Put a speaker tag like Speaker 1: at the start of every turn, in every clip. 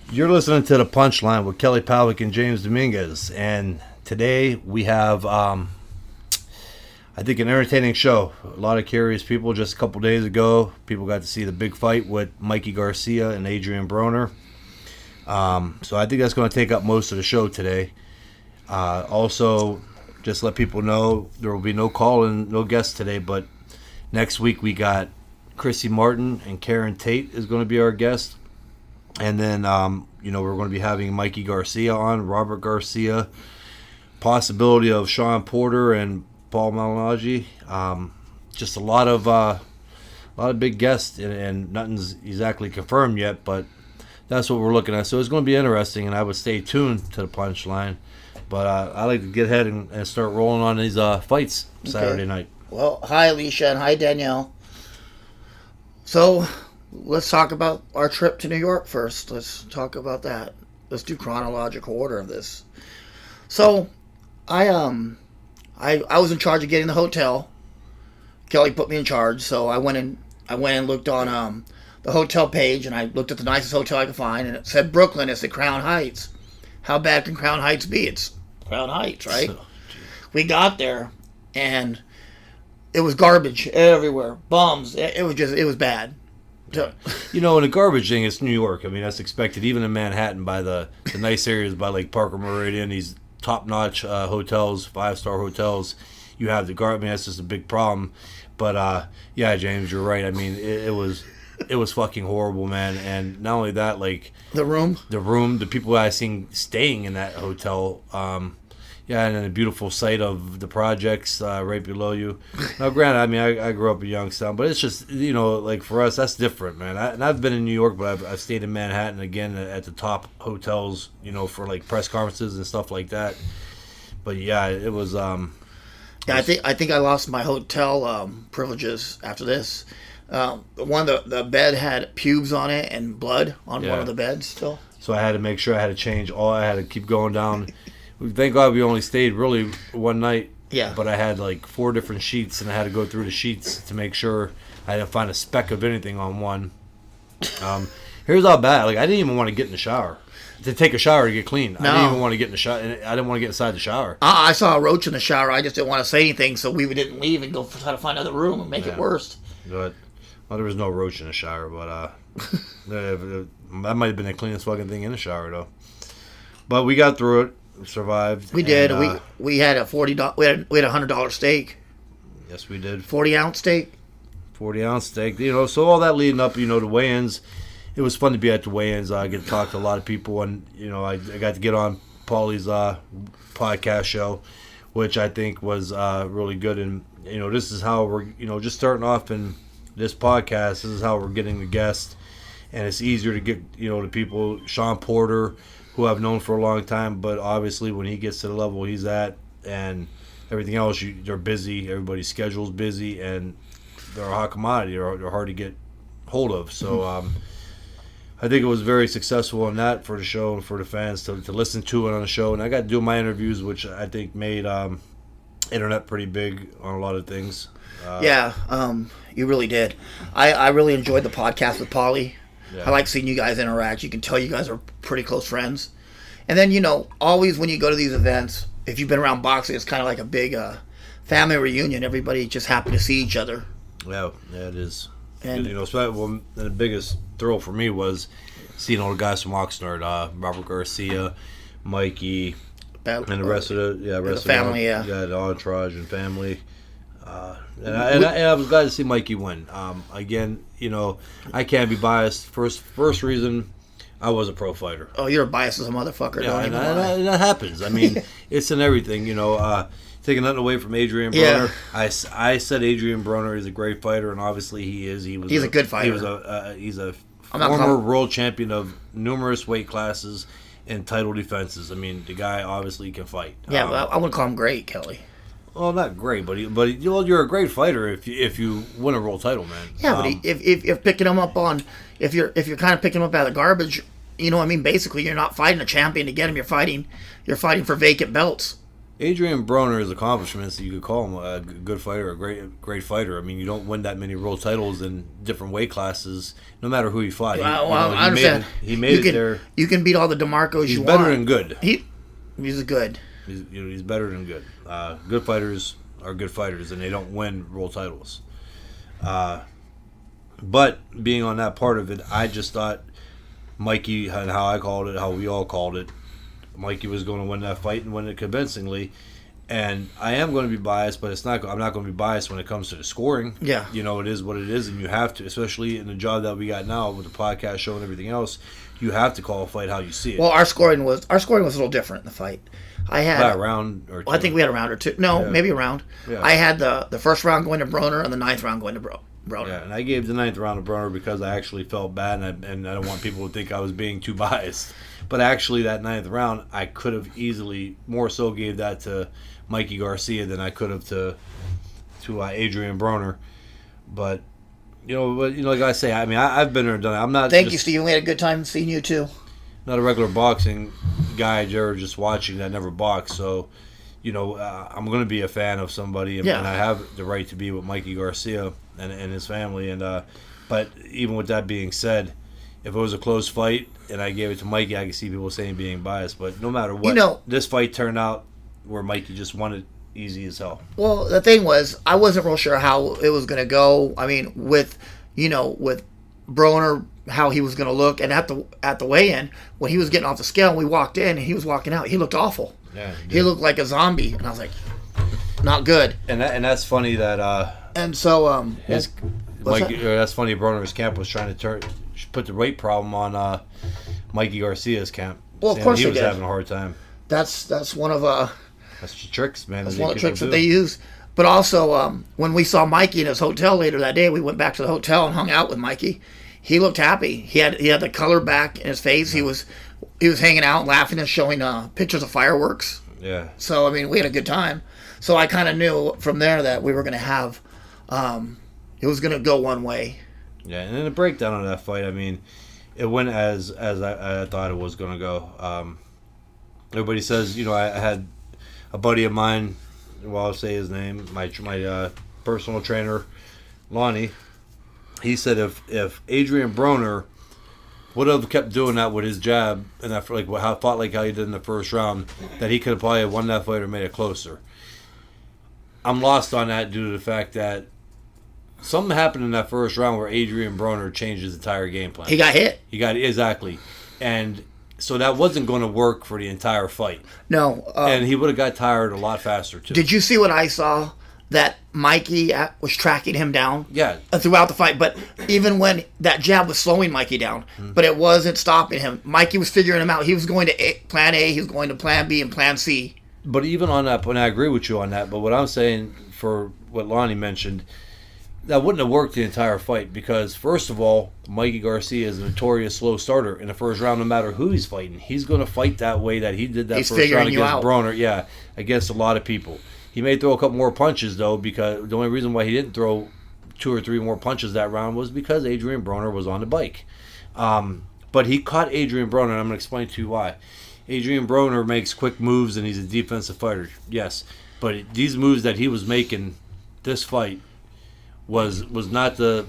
Speaker 1: You're listening to the Punchline with Kelly Pavlik and James Dominguez, and today we have, I think, an entertaining show. A lot of curious people. Just a couple days ago, people got to see the big fight with Mikey Garcia and Adrian Broner. So I think that's going to take up most of the show today. Also, just let people know there will be no call and no guests today, but next week we got Chrissy Martin and Karen Tate is going to be our guest. And then, we're going to be having Mikey Garcia on, Robert Garcia, possibility of Sean Porter and Paul Malignaggi. Just a lot of big guests, and nothing's exactly confirmed yet, but that's what we're looking at. So it's going to be interesting, and I would stay tuned to the Punchline. But I like to get ahead and start rolling on these fights Saturday night.
Speaker 2: Well, hi, Alicia, and hi, Danielle. So let's talk about our trip to New York first. Let's talk about that. Let's do chronological order of this. So, I was in charge of getting the hotel. Kelly put me in charge, so I went and looked on the hotel page, and I looked at the nicest hotel I could find, and it said Brooklyn. It said Crown Heights. How bad can Crown Heights be? It's Crown Heights, right? We got there, and it was garbage everywhere, bums. It was bad.
Speaker 1: Yeah. In the garbage thing, it's New York. I mean, that's expected. Even in Manhattan, by the nice areas by like Parker Meridian, these top-notch hotels, 5-star hotels, you have the garbage. I mean, that's just a big problem. But yeah, James, you're right. I mean, it was fucking horrible, man. And not only that, like the people I seen staying in that hotel. Yeah, and then the beautiful sight of the projects right below you. Now, granted, I mean, I grew up in Youngstown, but it's just, like for us, that's different, man. And I've been in New York, but I've stayed in Manhattan, again, at the top hotels, for like press conferences and stuff like that. But yeah, it was...
Speaker 2: I think I lost my hotel privileges after this. The bed had pubes on it and blood on one of the beds still.
Speaker 1: So I had to make sure I had to change I had to keep going down... Thank God we only stayed really one night.
Speaker 2: Yeah.
Speaker 1: But I had like 4 different sheets, and I had to go through the sheets to make sure I didn't find a speck of anything on one. Here's how bad. Like, I didn't even want to get in the shower. To take a shower to get clean. No. I didn't even want to get in the shower. I didn't want to get inside the shower.
Speaker 2: I saw a roach in the shower. I just didn't want to say anything, so we didn't leave and go try to find another room and make it worse.
Speaker 1: But, well, there was no roach in the shower, but that might have been the cleanest fucking thing in the shower, though. But we got through it. Survived.
Speaker 2: We did. We had a $40. We had $100 steak.
Speaker 1: Yes, we did.
Speaker 2: 40-ounce steak.
Speaker 1: 40-ounce steak. So all that leading up, to weigh-ins. It was fun to be at the weigh-ins. I get to talk to a lot of people, and I got to get on Paulie's podcast show, which I think was really good. And this is how we're just starting off in this podcast. This is how we're getting the guests, and it's easier to get the people. Sean Porter, who I've known for a long time, but obviously when he gets to the level he's at and everything else, they're busy. Everybody's schedule's busy, and they're a hot commodity. They're hard to get hold of. So I think it was very successful in that for the show and for the fans to listen to it on the show. And I got to do my interviews, which I think made internet pretty big on a lot of things.
Speaker 2: You really did. I really enjoyed the podcast with Paulie.
Speaker 1: Yeah.
Speaker 2: I like seeing you guys interact. You can tell you guys are pretty close friends. And then, always when you go to these events, if you've been around boxing, it's kind of like a big family reunion. Everybody just happy to see each other.
Speaker 1: Yeah, it is.
Speaker 2: And
Speaker 1: the biggest thrill for me was seeing all the guys from Oxnard, Robert Garcia, Mikey, and the rest of the
Speaker 2: family,
Speaker 1: the entourage and family. And I was glad to see Mikey win. Again, I can't be biased. First reason, I was a pro fighter.
Speaker 2: Oh, you're biased as a motherfucker.
Speaker 1: Yeah, and that happens. I mean, it's in everything. Taking nothing away from Adrian Broner. Yeah. I said Adrian Broner is a great fighter, and obviously he is. He's
Speaker 2: a good fighter.
Speaker 1: He's a former world champion of numerous weight classes and title defenses. I mean, the guy obviously can fight.
Speaker 2: Yeah, but I wouldn't call him great, Kelly.
Speaker 1: Well, not great, but you're a great fighter if you win a world title, man.
Speaker 2: Yeah, but if you're picking him up if you're kind of picking him up out of the garbage, basically you're not fighting a champion to get him. You're fighting for vacant belts.
Speaker 1: Adrian Broner's accomplishments, you could call him a good fighter, a great fighter. I mean, you don't win that many world titles in different weight classes, no matter who he fought.
Speaker 2: I understand.
Speaker 1: He made it there.
Speaker 2: You can beat all the DeMarcos you want.
Speaker 1: He's better than good.
Speaker 2: He's good.
Speaker 1: He's better than good. Good fighters are good fighters, and they don't win world titles. But being on that part of it, I just thought Mikey, and how I called it, how we all called it, Mikey was going to win that fight and win it convincingly. And I am going to be biased, but I'm not going to be biased when it comes to the scoring.
Speaker 2: Yeah.
Speaker 1: It is what it is, and you have to, especially in the job that we got now with the podcast show and everything else, you have to call a fight how you see it.
Speaker 2: Well, our scoring was a little different in the fight. I had
Speaker 1: about a round or two.
Speaker 2: I think we had a round or two. No,
Speaker 1: Yeah.
Speaker 2: maybe a round.
Speaker 1: Yeah.
Speaker 2: I had the first round going to Broner and the 9th round going to Broner.
Speaker 1: Yeah, and I gave the 9th round to Broner because I actually felt bad, and I don't want people to think I was being too biased. But actually, that 9th round, I could have easily more so gave that to Mikey Garcia than I could have to Adrian Broner. But like I say, I mean, I've been there and done it. I'm not.
Speaker 2: Thank you, Steve. We had a good time seeing you too.
Speaker 1: Not a regular boxing guy, Jared, just watching that never boxed. So, I'm going to be a fan of somebody, and I have the right to be with Mikey Garcia and his family. And but even with that being said, if it was a close fight and I gave it to Mikey, I could see people saying being biased. But no matter what, this fight turned out where Mikey just won it easy as hell.
Speaker 2: Well, the thing was, I wasn't real sure how it was going to go. I mean, with Broner, how he was going to look, and at the weigh-in, when he was getting off the scale, we walked in and he was walking out. He looked awful.
Speaker 1: Yeah,
Speaker 2: he looked like a zombie, and I was like, not good.
Speaker 1: And that's funny that.
Speaker 2: And so
Speaker 1: that's funny. Broner's camp was trying to put the weight problem on Mikey Garcia's camp.
Speaker 2: Well, of course
Speaker 1: he
Speaker 2: they
Speaker 1: was
Speaker 2: did.
Speaker 1: having a hard time.
Speaker 2: That's one of
Speaker 1: that's the tricks, man.
Speaker 2: That's one of the tricks that they use. But also, when we saw Mikey in his hotel later that day, we went back to the hotel and hung out with Mikey. He looked happy. He had the color back in his face. Yeah. He was hanging out, laughing, and showing pictures of fireworks.
Speaker 1: Yeah.
Speaker 2: So I mean, we had a good time. So I kind of knew from there that we were going to have, it was going to go one way.
Speaker 1: Yeah, and then the breakdown of that fight, I mean, it went as I thought it was going to go. Everybody says, I had a buddy of mine, well, I'll say his name, my personal trainer, Lonnie. He said if Adrian Broner would have kept doing that with his jab and that fought like how he did in the first round, that he could have probably won that fight or made it closer. I'm lost on that due to the fact that something happened in that first round where Adrian Broner changed his entire game plan.
Speaker 2: He got hit.
Speaker 1: Exactly. And so that wasn't going to work for the entire fight.
Speaker 2: No.
Speaker 1: And he would have got tired a lot faster, too.
Speaker 2: Did you see what I saw? That Mikey was tracking him down throughout the fight. But even when that jab was slowing Mikey down, but it wasn't stopping him. Mikey was figuring him out. He was going to plan A, he was going to plan B, and plan C.
Speaker 1: But even on that point, I agree with you on that. But what I'm saying, for what Lonnie mentioned, that wouldn't have worked the entire fight because, first of all, Mikey Garcia is a notorious slow starter in the first round no matter who he's fighting. He's going to fight that way that he did that first round against Broner. Against a lot of people. He may throw a couple more punches, though, because the only reason why he didn't throw 2 or 3 more punches that round was because Adrian Broner was on the bike. But he caught Adrian Broner, and I'm going to explain to you why. Adrian Broner makes quick moves, and he's a defensive fighter, yes. But these moves that he was making this fight was not the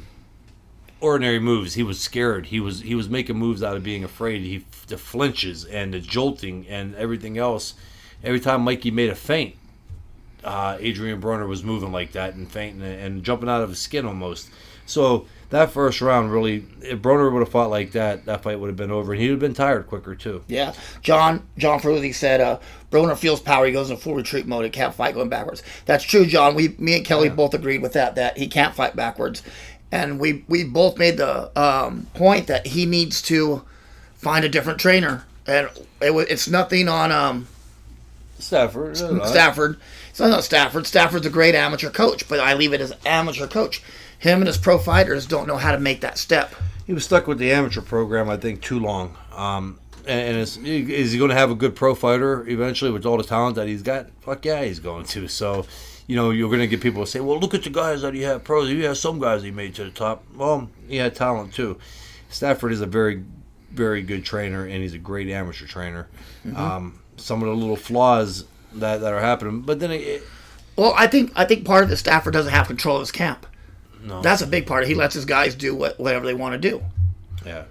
Speaker 1: ordinary moves. He was scared. He was making moves out of being afraid. The flinches and the jolting and everything else. Every time Mikey made a feint, Adrian Broner was moving like that and fainting and jumping out of his skin almost. So that first round, really, if Broner would have fought like that, that fight would have been over, and he would have been tired quicker too. Yeah,
Speaker 2: John Ferruzzi said Broner feels power. He goes in full retreat mode. He can't fight going backwards. That's true, John. Me and Kelly both agreed with that he can't fight backwards, and we both made the point that he needs to find a different trainer, and it's nothing on
Speaker 1: Stafford.
Speaker 2: It's not Stafford. Stafford's a great amateur coach, but I leave it as amateur coach. Him and his pro fighters don't know how to make that step.
Speaker 1: He was stuck with the amateur program, I think, too long. Is he going to have a good pro fighter eventually with all the talent that he's got? Fuck yeah, he's going to. So, you're going to get people to say, well, look at the guys that he had pros. He has some guys he made to the top. Well, he had talent too. Stafford is a very, very good trainer, and he's a great amateur trainer. Mm-hmm. Some of the little flaws that are happening. But then
Speaker 2: well, I think part of the Stafford doesn't have control of his camp.
Speaker 1: no,
Speaker 2: That's a big part. He lets his guys do whatever they want to do.
Speaker 1: yeah.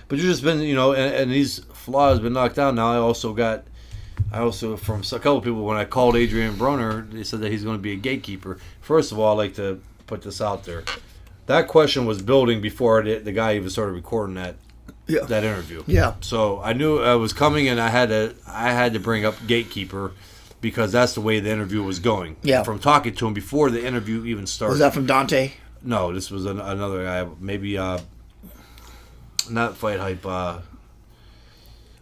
Speaker 1: But you've just been, and these flaws been knocked down. Now I also from a couple people when I called Adrian Broner, they said that he's going to be a gatekeeper. First of all, I'd like to put this out there. That question was building before the guy even started recording that interview.
Speaker 2: Yeah.
Speaker 1: So I knew I was coming, and I had to bring up gatekeeper because that's the way the interview was going.
Speaker 2: Yeah.
Speaker 1: From talking to him before the interview even started.
Speaker 2: Was that from Dante?
Speaker 1: No, this was another guy. Maybe not Fight Hype.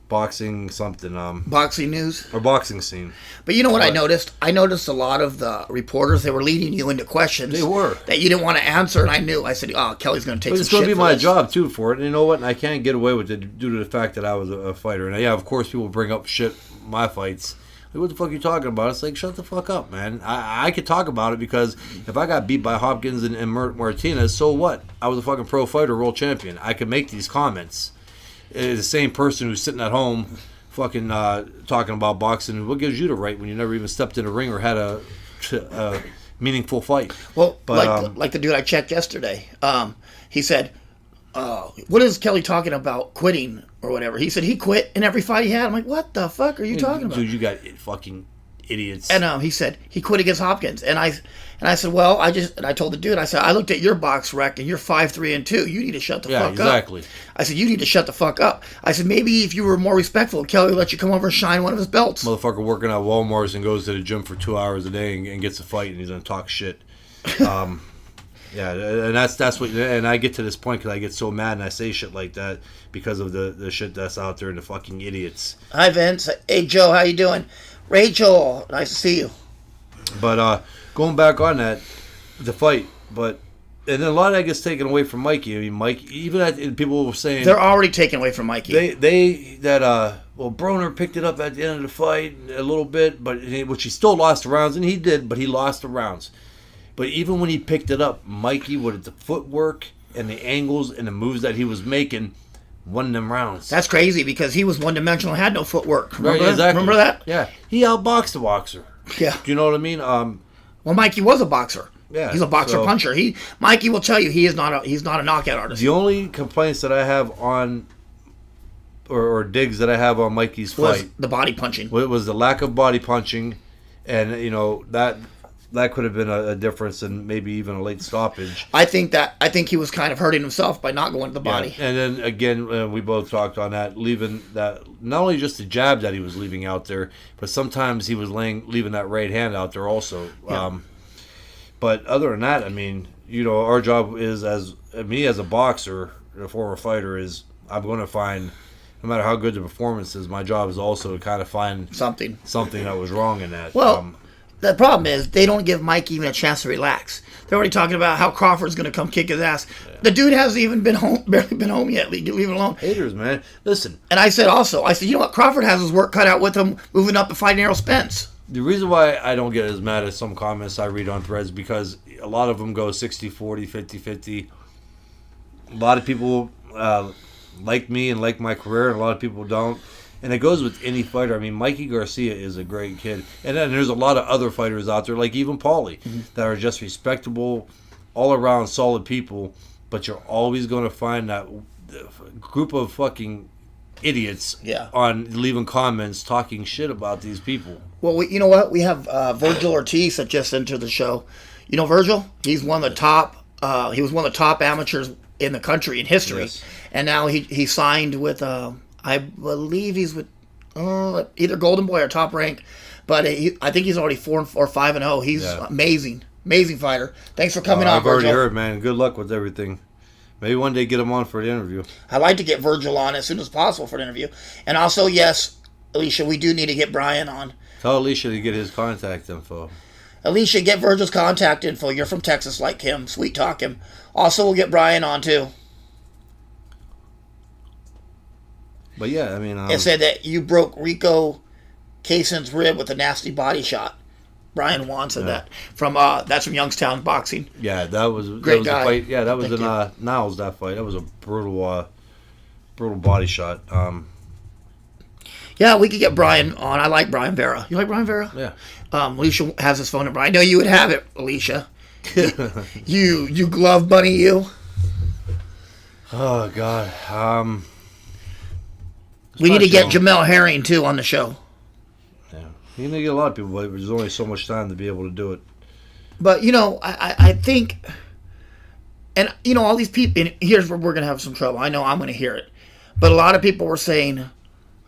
Speaker 1: Boxing something.
Speaker 2: Boxing news?
Speaker 1: Or boxing scene.
Speaker 2: But you know what I noticed? I noticed a lot of the reporters, they were leading you into questions.
Speaker 1: They were.
Speaker 2: That you didn't want to answer, and I knew. I said, oh, Kelly's going to take
Speaker 1: but
Speaker 2: some
Speaker 1: it's going to
Speaker 2: shit
Speaker 1: be
Speaker 2: for
Speaker 1: my
Speaker 2: this.
Speaker 1: job, too, for it. And you know what? And I can't get away with it due to the fact that I was a fighter. And, yeah, of course, people bring up shit, my fights. Like, what the fuck are you talking about? It's like, shut the fuck up, man. I could talk about it because if I got beat by Hopkins and Martinez, so what? I was a fucking pro fighter, world champion. I could make these comments. The same person who's sitting at home fucking talking about boxing. What gives you the right when you never even stepped in a ring or had a meaningful fight?
Speaker 2: Well,
Speaker 1: but,
Speaker 2: like the dude I checked yesterday, he said, what is Kelly talking about quitting or whatever? He said he quit in every fight he had. I'm like, what the fuck are you talking about?
Speaker 1: Dude, you got fucking idiots.
Speaker 2: And he said he quit against Hopkins. And I said, well, I told the dude, I said, I looked at your box rec and you're 5-3-2. You need to shut the fuck
Speaker 1: exactly.
Speaker 2: up. I said, you need to shut the fuck up. I said, maybe if you were more respectful, Kelly would let you come over and shine one of his belts.
Speaker 1: Motherfucker working at Walmart's and goes to the gym for 2 hours a day and gets a fight and he's gonna talk shit. Yeah, and that's what. And I get to this point because I get so mad and I say shit like that because of the shit that's out there and the fucking idiots.
Speaker 2: Hi Vince. Hey Joe, how you doing? Rachel, nice to see you.
Speaker 1: But going back on that, the fight, and then a lot of that gets taken away from Mikey. I mean, Mike, even people were saying
Speaker 2: they're already taken away from Mikey.
Speaker 1: Well, Broner picked it up at the end of the fight a little bit, which he still lost the rounds, and he did, but he lost the rounds. But even when he picked it up, Mikey, with the footwork and the angles and the moves that he was making, won them rounds.
Speaker 2: That's crazy because he was one-dimensional, had no footwork. Remember,
Speaker 1: right, exactly.
Speaker 2: Remember that?
Speaker 1: Yeah. He outboxed the boxer.
Speaker 2: Yeah.
Speaker 1: Do you know what I mean?
Speaker 2: Well, Mikey was a boxer.
Speaker 1: Yeah.
Speaker 2: He's a boxer-puncher. Mikey will tell you he's not a knockout artist.
Speaker 1: The only complaints that I have on, or digs that I have on Mikey's fight,
Speaker 2: the body punching.
Speaker 1: It was the lack of body punching, and that could have been a difference in maybe even a late stoppage.
Speaker 2: I think he was kind of hurting himself by not going to the body.
Speaker 1: Yeah. And then again, we both talked on that, leaving that, not only just the jab that he was leaving out there, but sometimes he was leaving that right hand out there also. Yeah. But other than that, I mean, our job is, as a boxer, a former fighter, is I'm going to find, no matter how good the performance is, my job is also to kind of find something that was wrong in that.
Speaker 2: Well, the problem is they don't give Mike even a chance to relax. They're already talking about how Crawford's going to come kick his ass. Yeah. The dude hasn't even been home, barely been home yet. Leave him alone.
Speaker 1: Haters, man. Listen.
Speaker 2: And I said, you know what? Crawford has his work cut out with him moving up and fighting Errol Spence.
Speaker 1: The reason why I don't get as mad as some comments I read on threads, because a lot of them go 60-40, 50-50. A lot of people like me and like my career, and a lot of people don't. And it goes with any fighter. I mean, Mikey Garcia is a great kid. And then there's a lot of other fighters out there, like even Paulie, that are just respectable, all-around solid people. But you're always going to find that group of fucking idiots on leaving comments talking shit about these people.
Speaker 2: Well, you know what? We have Virgil Ortiz that just entered the show. You know Virgil? He's one of the top. He was one of the top amateurs in the country in history. Yes. And now he signed with... I believe he's with either Golden Boy or Top Rank, but I think he's already 4 or 5-0. He's amazing fighter. Thanks for coming on,
Speaker 1: I've already
Speaker 2: Virgil.
Speaker 1: heard, man. Good luck with everything. Maybe one day get him on for the interview.
Speaker 2: I'd like to get Virgil on as soon as possible for the interview. And also, yes, Alicia, we do need to get Brian on.
Speaker 1: Tell Alicia to get his contact info.
Speaker 2: Alicia, get Virgil's contact info. You're from Texas like him. Sweet talk him. Also, we'll get Brian on too.
Speaker 1: But yeah, I mean...
Speaker 2: it said that you broke Rico Kaysen's rib with a nasty body shot. Brian Wan said that. That's from Youngstown Boxing.
Speaker 1: Yeah, that was...
Speaker 2: Great guy.
Speaker 1: A fight. Yeah, that was Niles, that fight. That was a brutal body shot.
Speaker 2: Yeah, we could get Brian on. I like Brian Vera. You like Brian Vera?
Speaker 1: Yeah.
Speaker 2: Alicia has his phone number. I know you would have it, Alicia. you glove bunny, you.
Speaker 1: Oh God.
Speaker 2: We need to get Jamel Herring too on the show.
Speaker 1: Yeah, you need to get a lot of people, but there's only so much time to be able to do it.
Speaker 2: But I think, and all these people. And here's where we're gonna have some trouble. I know I'm gonna hear it, but a lot of people were saying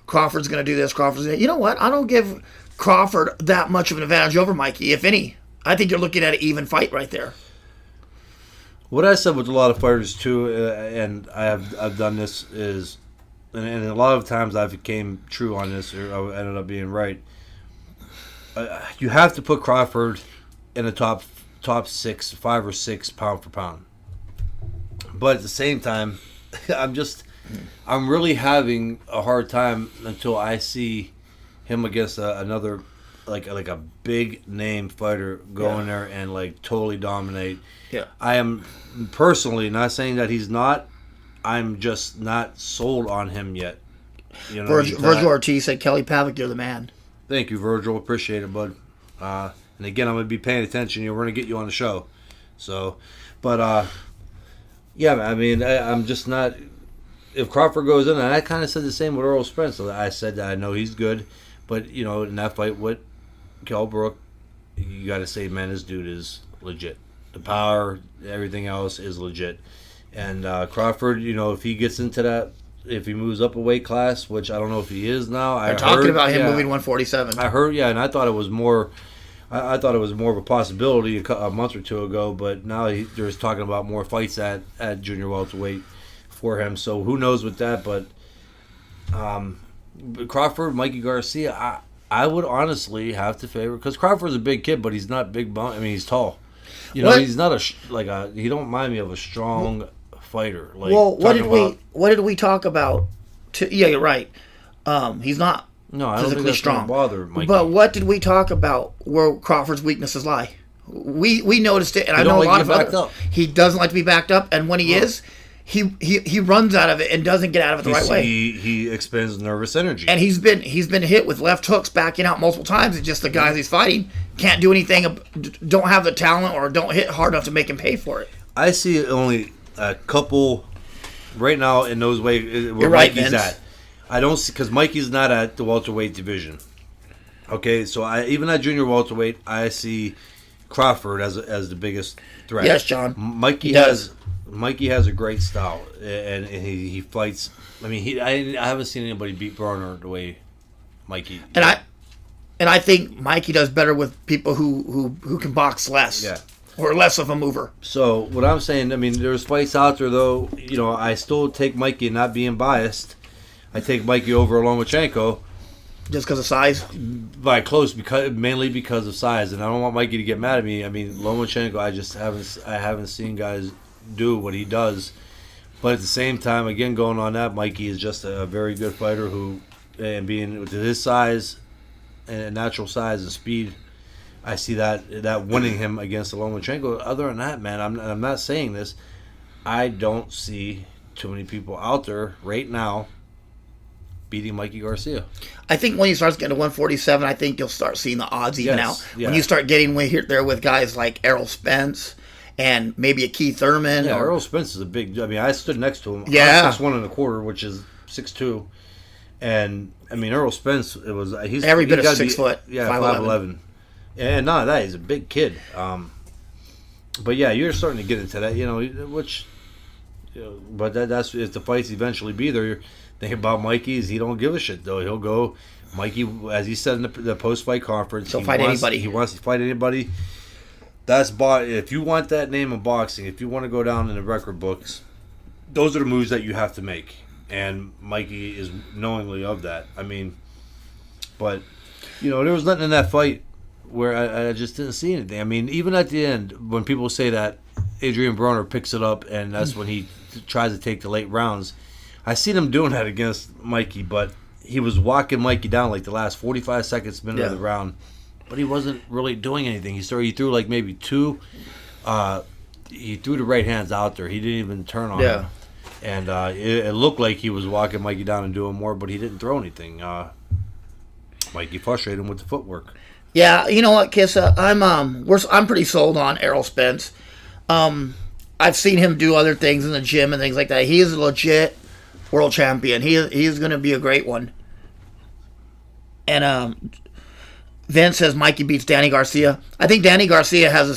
Speaker 2: Crawford's gonna do this. Crawford's gonna. You know what? I don't give Crawford that much of an advantage over Mikey, if any. I think you're looking at an even fight right there.
Speaker 1: What I said with a lot of fighters too, and I've done this is, and a lot of times I came true on this, or I ended up being right. You have to put Crawford in the top 5 or 6 pound for pound. But at the same time, I'm really having a hard time until I see him against another like a big name fighter go in there and like totally dominate.
Speaker 2: Yeah.
Speaker 1: I am personally not saying that he's not. I'm just not sold on him yet. You know,
Speaker 2: Virgil Ortiz said, "Kelly Pavlik, you're the man."
Speaker 1: Thank you, Virgil. Appreciate it, bud. And again, I'm gonna be paying attention. We're gonna get you on the show. So, but yeah, I mean, I'm just not. If Crawford goes in, and I kind of said the same with Earl Spence. I said that I know he's good, but in that fight with Kell Brook, you got to say, man, this dude is legit. The power, everything else is legit. And Crawford, if he gets into that, if he moves up a weight class, which I don't know if he is now.
Speaker 2: They're talking about him moving 147.
Speaker 1: I heard, and I thought it was more. I thought it was more of a possibility a month or two ago, but now there's talking about more fights at junior welterweight for him. So who knows with that? But Crawford, Mikey Garcia, I would honestly have to favor, because Crawford's a big kid, but he's not big bone. I mean, he's tall. He's not he don't mind me of a strong fighter. Like,
Speaker 2: what did we talk about? Yeah, you're right. He's not physically strong.
Speaker 1: Bother Mikey.
Speaker 2: But what did we talk about where Crawford's weaknesses lie? We noticed it, and I know a lot of others. He doesn't like to be backed up, and when he is, he runs out of it and doesn't get out of it the right way.
Speaker 1: He expends nervous energy,
Speaker 2: and he's been hit with left hooks backing out multiple times. It's just the guys he's fighting can't do anything, don't have the talent, or don't hit hard enough to make him pay for it.
Speaker 1: I see only a couple right now in those ways where
Speaker 2: You're right,
Speaker 1: Mikey's
Speaker 2: Vince.
Speaker 1: at. I don't see, because Mikey's not at the welterweight division. Okay, so even at junior welterweight, I see Crawford as the biggest threat.
Speaker 2: Yes, John.
Speaker 1: Mikey has a great style, and he fights. I mean, I haven't seen anybody beat Broner the way Mikey.
Speaker 2: And I think Mikey does better with people who can box less.
Speaker 1: Yeah.
Speaker 2: Or less of a mover.
Speaker 1: So what I'm saying, I mean, there's fights out there though. I still take Mikey, not being biased. I take Mikey over Lomachenko.
Speaker 2: Just because of size?
Speaker 1: By close, mainly because of size, and I don't want Mikey to get mad at me. I mean, Lomachenko, I haven't seen guys do what he does. But at the same time, again, going on that, Mikey is just a very good fighter who, and being with his size and natural size and speed, I see that winning him against Lomachenko. Other than that, man, I'm not saying this. I don't see too many people out there right now beating Mikey Garcia.
Speaker 2: I think when he starts getting to 147, I think you'll start seeing the odds even out.
Speaker 1: Yeah.
Speaker 2: When you start getting there with guys like Errol Spence and maybe a Keith Thurman.
Speaker 1: Yeah, Errol Spence is a big. I mean, I stood next to him.
Speaker 2: Yeah,
Speaker 1: I'm 6'1 1/4", which is 6'2", and I mean Errol Spence. He's
Speaker 2: every bit of 6 foot.
Speaker 1: Yeah, 5'11". And none of that. He's a big kid. But yeah, you're starting to get into that. But that's if the fights eventually be there. Thing about Mikey is he don't give a shit though. He'll go. Mikey, as he said in the post-fight conference,
Speaker 2: he'll fight anybody.
Speaker 1: He wants to fight anybody. If you want that name in boxing, if you want to go down in the record books, those are the moves that you have to make. And Mikey is knowingly of that. I mean, but there was nothing in that fight where I just didn't see anything. I mean, even at the end, when people say that Adrian Broner picks it up and that's when he tries to take the late rounds, I seen him doing that against Mikey, but he was walking Mikey down like the last 45 seconds, minute of the round, but he wasn't really doing anything. He threw like maybe 2. He threw the right hands out there. He didn't even turn on him. And it looked like he was walking Mikey down and doing more, but he didn't throw anything. Mikey frustrated him with the footwork.
Speaker 2: Yeah, you know what, Kissa? I'm pretty sold on Errol Spence. I've seen him do other things in the gym and things like that. He is a legit world champion. He is going to be a great one. And Vince says Mikey beats Danny Garcia. I think Danny Garcia has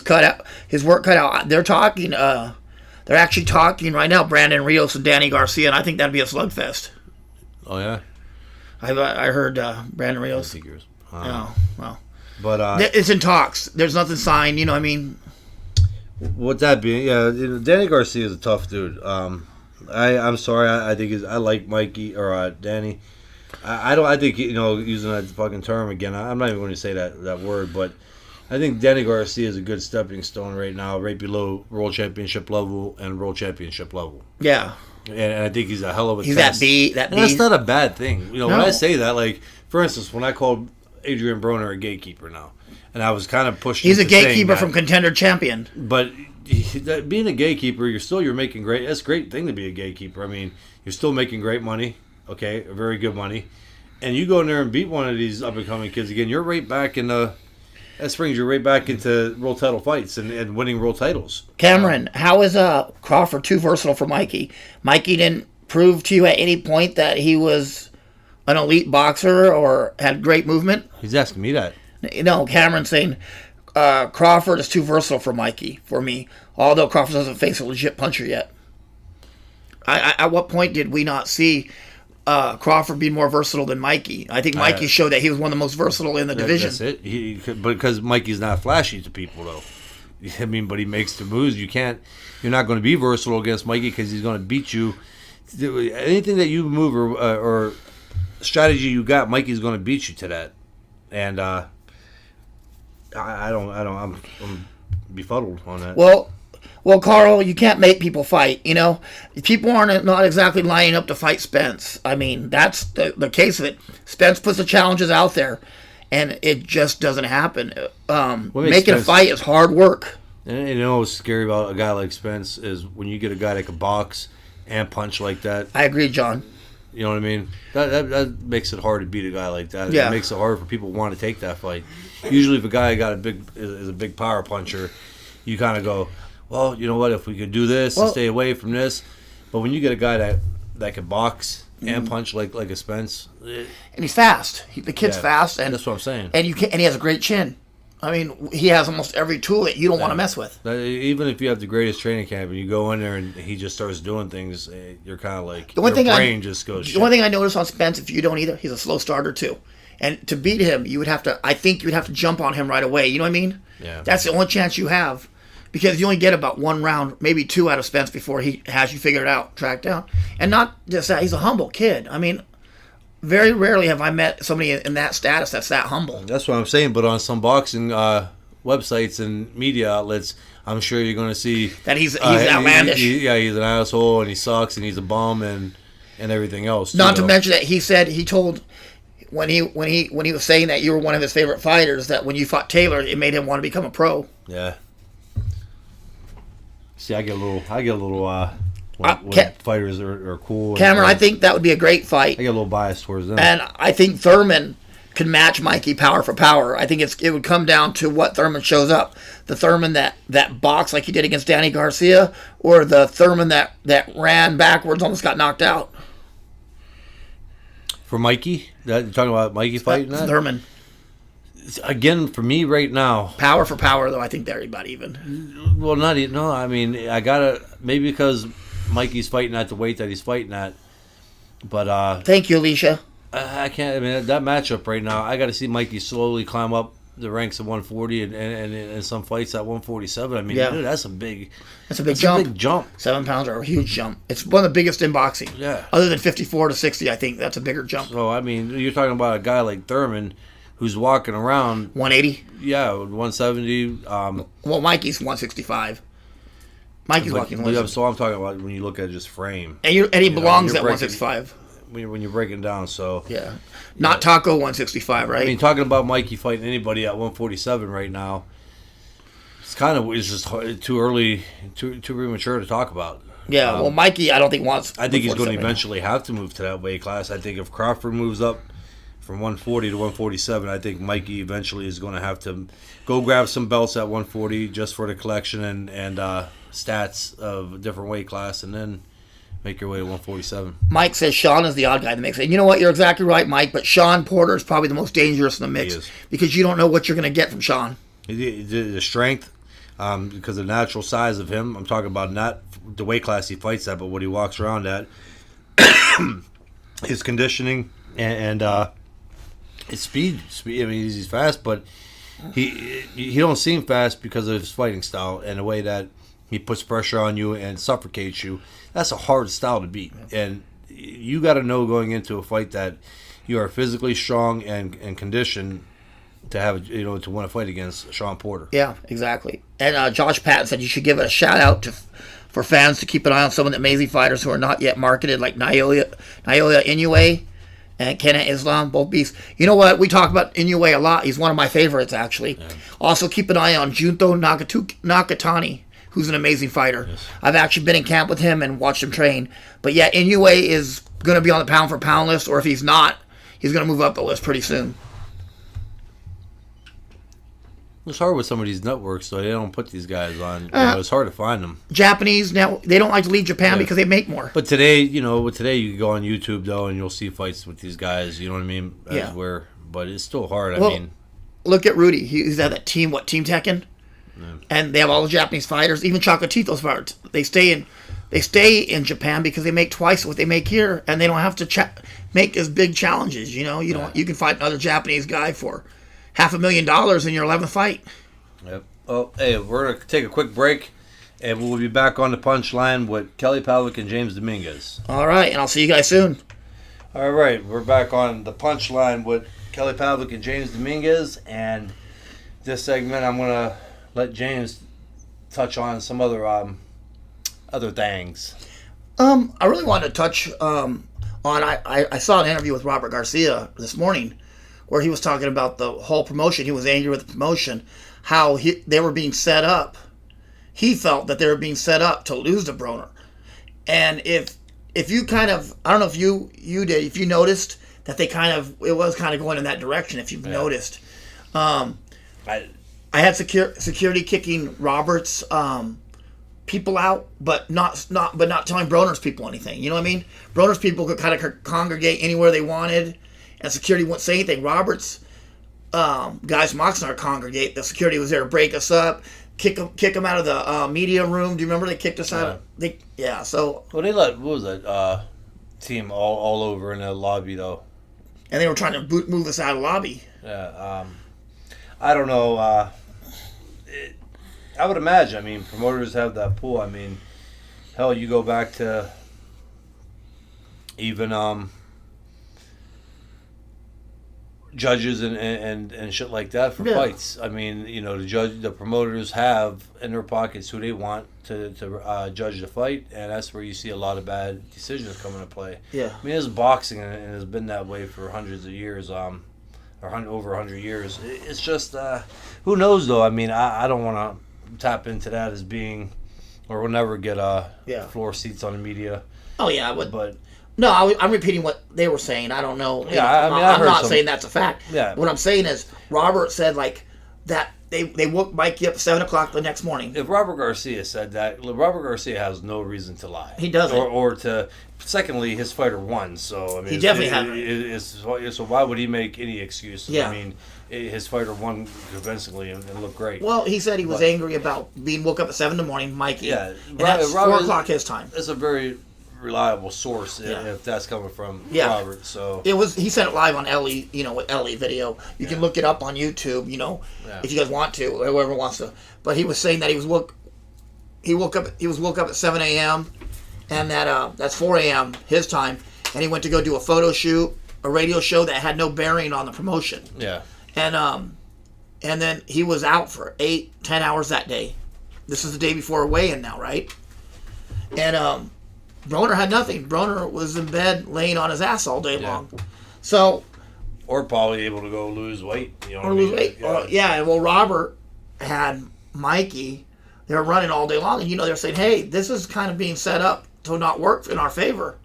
Speaker 2: his work cut out. They're talking. They're actually talking right now. Brandon Rios and Danny Garcia, and I think that'd be a slugfest.
Speaker 1: Oh yeah,
Speaker 2: I heard Brandon Rios. Oh well,
Speaker 1: but
Speaker 2: it's in talks. There's nothing signed. You know what I mean?
Speaker 1: With that being, yeah, Danny Garcia is a tough dude. I'm sorry. I think I like Mikey or Danny. I don't. I think using that fucking term again. I'm not even going to say that word, but I think Danny Garcia is a good stepping stone right now, right below world championship level and world championship level.
Speaker 2: Yeah.
Speaker 1: And I think he's a hell of a
Speaker 2: he's
Speaker 1: test.
Speaker 2: That B.
Speaker 1: That's not a bad thing.
Speaker 2: No.
Speaker 1: When I say that, like, for instance, when I called Adrian Broner a gatekeeper now, and I was kind of pushing.
Speaker 2: He's a gatekeeper from contender champion.
Speaker 1: But being a gatekeeper, you're making great. That's a great thing to be a gatekeeper. I mean, you're still making great money. Okay, very good money, and you go in there and beat one of these up and coming kids again. You're right back in the. That brings you right back into world title fights and winning world titles.
Speaker 2: Cameron, how is Crawford too versatile for Mikey? Mikey didn't prove to you at any point that he was an elite boxer or had great movement?
Speaker 1: He's asking me that.
Speaker 2: No, Cameron's saying Crawford is too versatile for Mikey, for me, although Crawford doesn't face a legit puncher yet. At what point did we not see Crawford be more versatile than Mikey? I think Mikey showed that he was one of the most versatile in the division.
Speaker 1: That's it. Because Mikey's not flashy to people, though. I mean, but he makes the moves. You're not going to be versatile against Mikey because he's going to beat you. Anything that you move or strategy you got, Mikey's going to beat you to that. And I'm befuddled on that.
Speaker 2: Well, Carl, you can't make people fight, People aren't not exactly lining up to fight Spence. I mean, that's the case of it. Spence puts the challenges out there, and it just doesn't happen. Making a fight is hard work.
Speaker 1: And what's scary about a guy like Spence is when you get a guy that can box and punch like that.
Speaker 2: I agree, John.
Speaker 1: You know what I mean? That makes it hard to beat a guy like that.
Speaker 2: Yeah.
Speaker 1: It makes it hard for people to want to take that fight. Usually if a guy is a big power puncher, you kind of go, well, you know what, if we could do this and stay away from this. But when you get a guy that can box and punch like a Spence.
Speaker 2: And he's fast. The kid's fast. And
Speaker 1: that's what I'm saying.
Speaker 2: And he has a great chin. I mean, he has almost every tool that you don't want to mess with.
Speaker 1: Even if you have the greatest training camp and you go in there and he just starts doing things, you're kind of like,
Speaker 2: your brain
Speaker 1: just goes shit.
Speaker 2: The one thing I noticed on Spence, if you don't either, he's a slow starter too. And to beat him, you would have to jump on him right away. You know what I mean?
Speaker 1: Yeah.
Speaker 2: That's the only chance you have. Because you only get about one round, maybe two out of Spence before he has you figured out, tracked down. And not just that, he's a humble kid. I mean, very rarely have I met somebody in that status that's that humble.
Speaker 1: That's what I'm saying. But on some boxing websites and media outlets, I'm sure you're going to see
Speaker 2: that he's outlandish.
Speaker 1: He's an asshole and he sucks and he's a bum and everything else.
Speaker 2: Not to mention that he told when he was saying that you were one of his favorite fighters, that when you fought Taylor, it made him want to become a pro.
Speaker 1: Yeah. See, I get a little when fighters are cool.
Speaker 2: Cameron, I think that would be a great fight.
Speaker 1: I get a little biased towards them.
Speaker 2: And I think Thurman can match Mikey power for power. I think it would come down to what Thurman shows up. The Thurman that boxed like he did against Danny Garcia, or the Thurman that ran backwards, almost got knocked out.
Speaker 1: For Mikey? You're talking about Mikey fighting that?
Speaker 2: Thurman.
Speaker 1: Again, for me right now...
Speaker 2: Power for power, though, I think they're about even.
Speaker 1: Well, not even... No, I mean, I gotta... Maybe because Mikey's fighting at the weight that he's fighting at. But,
Speaker 2: Thank you, Alicia.
Speaker 1: I can't... I mean, that matchup right now, I gotta see Mikey slowly climb up the ranks of 140 and some fights at 147. I mean, dude, that's a big...
Speaker 2: That's a big jump.
Speaker 1: A big jump.
Speaker 2: 7 pounds are a huge jump. It's one of the biggest in boxing.
Speaker 1: Yeah.
Speaker 2: Other than 54 to 60, I think that's a bigger jump.
Speaker 1: So, I mean, you're talking about a guy like Thurman who's walking around...
Speaker 2: 180?
Speaker 1: Yeah, 170.
Speaker 2: Well, Mikey's 165. Mikey's walking 165.
Speaker 1: So I'm talking about when you look at just frame.
Speaker 2: And he belongs at 165.
Speaker 1: When you're breaking down, so...
Speaker 2: Yeah. Not Taco 165, right?
Speaker 1: I mean, talking about Mikey fighting anybody at 147 right now, it's just too early, too premature to talk about.
Speaker 2: Yeah, well, Mikey, I don't think
Speaker 1: I think he's going to eventually have to move to that weight class. I think if Crawford moves up from 140 to 147. I think Mikey eventually is going to have to go grab some belts at 140 just for the collection and stats of a different weight class, and then make your way to 147.
Speaker 2: Mike says Sean is the odd guy in the mix. And you know what? You're exactly right, Mike. But Sean Porter is probably the most dangerous in the mix because you don't know what you're going to get from Sean.
Speaker 1: The strength, because of the natural size of him. I'm talking about not the weight class he fights at, but what he walks around at. His conditioning and his speed. I mean, he's fast, but he don't seem fast because of his fighting style and the way that he puts pressure on you and suffocates you. That's a hard style to beat, and you got to know going into a fight that you are physically strong and conditioned to have to win a fight against Sean Porter.
Speaker 2: Yeah, exactly. And Josh Patton said you should give it a shout out for fans to keep an eye on some of the amazing fighters who are not yet marketed, like Naoya Inoue and Kenan Islam, both beasts. You know what? We talk about Inoue a lot. He's one of my favorites, actually. Yeah. Also, keep an eye on Junto Nakatani, who's an amazing fighter. Yes. I've actually been in camp with him and watched him train. But yeah, Inoue is going to be on the pound-for-pound list, or if he's not, he's going to move up the list pretty soon.
Speaker 1: It's hard with some of these networks, so they don't put these guys on. It's hard to find them.
Speaker 2: Japanese, now, they don't like to leave Japan because they make more.
Speaker 1: But today, you can go on YouTube, though, and you'll see fights with these guys, you know what I mean?
Speaker 2: Yeah.
Speaker 1: But it's still hard,
Speaker 2: well, look at Rudy. He's at that team, Team Tekken? Yeah. And they have all the Japanese fighters, even Chocolatito's fighters. They stay in Japan because they make twice what they make here, and they don't have to make as big challenges, you can fight another Japanese guy for $500,000 in your 11th fight.
Speaker 1: Yep. Well, hey, we're going to take a quick break, and we'll be back on the Punchline with Kelly Pavlik and James Dominguez.
Speaker 2: All right, and I'll see you guys soon.
Speaker 1: All right, we're back on the Punchline with Kelly Pavlik and James Dominguez, and this segment I'm going to let James touch on some other things.
Speaker 2: I really wanted to touch on, I saw an interview with Robert Garcia this morning, where he was talking about the whole promotion. He was angry with the promotion, how they were being set up. He felt that they were being set up to lose to Broner. And if you kind of, I don't know if you did, if you noticed that it was kind of going in that direction, if you've noticed. I had security kicking Robert's people out, but not telling Broner's people anything. You know what I mean? Broner's people could kind of congregate anywhere they wanted, and security wouldn't say anything. Robert's guys from Oxnard congregate. The security was there to break us up, kick them out of the media room. Do you remember they kicked us out? So.
Speaker 1: Well, they let, what was that, team all over in the lobby, though.
Speaker 2: And they were trying to move us out of the lobby.
Speaker 1: Yeah, I don't know. I would imagine, promoters have that pool. Hell, you go back to even judges and shit like that for fights. The promoters have in their pockets who they want to judge the fight, and that's where you see a lot of bad decisions come into play.
Speaker 2: Yeah.
Speaker 1: It's boxing, and it has been that way for hundreds of years, or over 100 years. It's just, who knows, though? I don't want to tap into that as being, or we'll never get floor seats on the media.
Speaker 2: Oh, yeah, I would.
Speaker 1: But
Speaker 2: no, I'm repeating what they were saying. I don't know.
Speaker 1: I'm
Speaker 2: not saying that's a fact.
Speaker 1: Yeah.
Speaker 2: What I'm saying is Robert said that they woke Mikey up at 7 o'clock the next morning.
Speaker 1: If Robert Garcia said that, Robert Garcia has no reason to lie.
Speaker 2: He doesn't.
Speaker 1: Or to. Secondly, his fighter won, so
Speaker 2: he definitely had.
Speaker 1: So why would he make any excuses?
Speaker 2: Yeah.
Speaker 1: His fighter won convincingly and looked great.
Speaker 2: Well, he said he was angry about being woke up at 7 in the morning, Mikey.
Speaker 1: Yeah,
Speaker 2: and that's 4 o'clock his time.
Speaker 1: It's a very reliable source if that's coming from Robert. So
Speaker 2: he sent it live on Ellie, with Ellie video. You can look it up on YouTube, if you guys want to, or whoever wants to. But he was saying that he woke up at 7 a.m. and that's 4 a.m. his time, and he went to go do a photo shoot, a radio show that had no bearing on the promotion.
Speaker 1: Yeah.
Speaker 2: And then he was out for 8-10 hours that day. This is the day before a weigh-in now, right? And Broner had nothing. Broner was in bed laying on his ass all day long. So,
Speaker 1: or probably able to go lose weight.
Speaker 2: Lose weight. Yeah. Well, Robert had Mikey. They were running all day long, and they're saying, "Hey, this is kind of being set up to not work in our favor."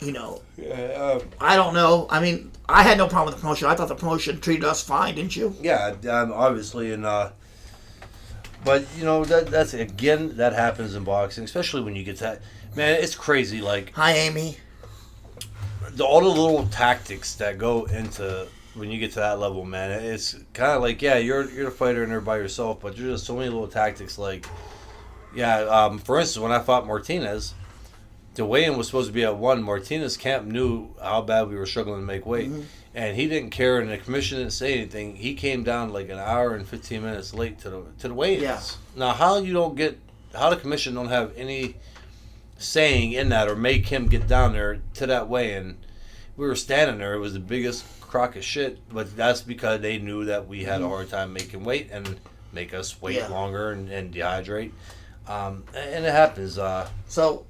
Speaker 2: You know,
Speaker 1: Yeah,
Speaker 2: I don't know. I mean, I had no problem with the promotion. I thought the promotion treated us fine, didn't you?
Speaker 1: yeah, obviously, and but you know that's again that happens in boxing, especially when you get to that. Man, it's crazy. Like
Speaker 2: Hi, Amy.
Speaker 1: all the little tactics that go into when you get to that level, man. It's kind of like you're the fighter and you're by yourself, but there's just so many little tactics. Like for instance, when I fought Martinez. The weigh-in was supposed to be at 1. Martinez camp knew how bad we were struggling to make weight. And he didn't care, and the commission didn't say anything. He came down like an hour and 15 minutes late to the weigh-ins.
Speaker 2: Yeah.
Speaker 1: Now, how the commission don't have any saying in that or make him get down there to that weigh-in. We were standing there. It was the biggest crock of shit, but that's because they knew that we had a hard time making weight and make us wait longer and dehydrate. And it happens.
Speaker 2: So...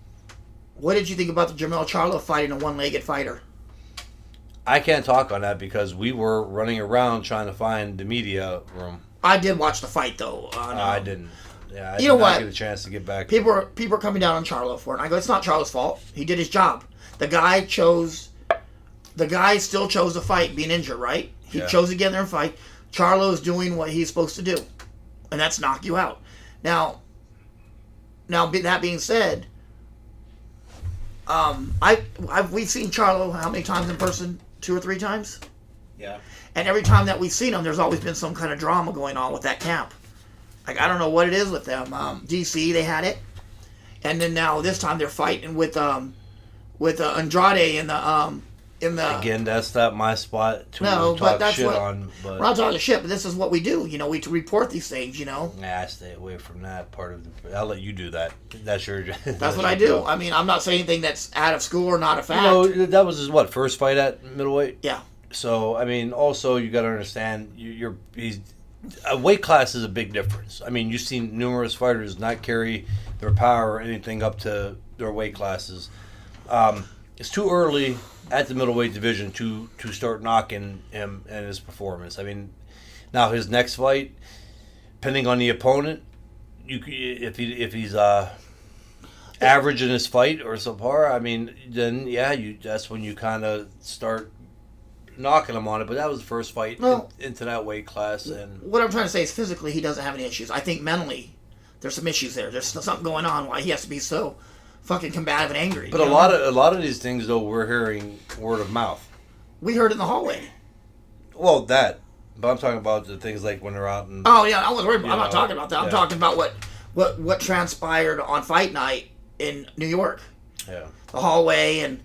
Speaker 2: what did you think about the Jermell Charlo fighting a one-legged fighter?
Speaker 1: I can't talk on that because we were running around trying to find the media room.
Speaker 2: I did watch the fight, though. No.
Speaker 1: I didn't. Yeah, I
Speaker 2: you know
Speaker 1: did not
Speaker 2: what?
Speaker 1: get a chance to get back.
Speaker 2: People are coming down on Charlo for it. And I go, it's not Charlo's fault. He did his job. The guy still chose to fight, being injured, right? He chose to get in there and fight. Charlo's doing what he's supposed to do, and that's knock you out. Now, that being said. We've seen Charlo how many times in person? 2 or 3 times?
Speaker 1: Yeah.
Speaker 2: And every time that we've seen him, there's always been some kind of drama going on with that camp. Like, I don't know what it is with them. DC, they had it. And then now this time they're fighting with Andrade in the
Speaker 1: Again, that's not my spot to
Speaker 2: but
Speaker 1: talk shit on. But
Speaker 2: we're not talking shit, but this is what we do. You know, we report these things, you know.
Speaker 1: Yeah, I stay away from that part of the... I'll let you do that. That's your...
Speaker 2: That's what I do. I mean, I'm not saying anything that's out of school or not a fact.
Speaker 1: You know, that was his, first fight at middleweight?
Speaker 2: Yeah.
Speaker 1: So, I mean, also, you got to understand, a weight class is a big difference. I mean, you've seen numerous fighters not carry their power or anything up to their weight classes. It's too early at the middleweight division to start knocking him and his performance. I mean, now his next fight, depending on the opponent, if he's average in his fight or subpar, I mean, then that's when you kind of start knocking him on it. But that was the first fight into that weight class. And
Speaker 2: what I'm trying to say is physically he doesn't have any issues. I think mentally there's some issues there. There's something going on why he has to be so fucking combative and angry.
Speaker 1: But a lot of these things, though, we're hearing word of mouth.
Speaker 2: We heard in the hallway.
Speaker 1: Well, that. But I'm talking about the things like when they're out and...
Speaker 2: Oh, yeah, I was worried. I'm not talking about that. I'm talking about what transpired on fight night in New York.
Speaker 1: Yeah.
Speaker 2: The hallway and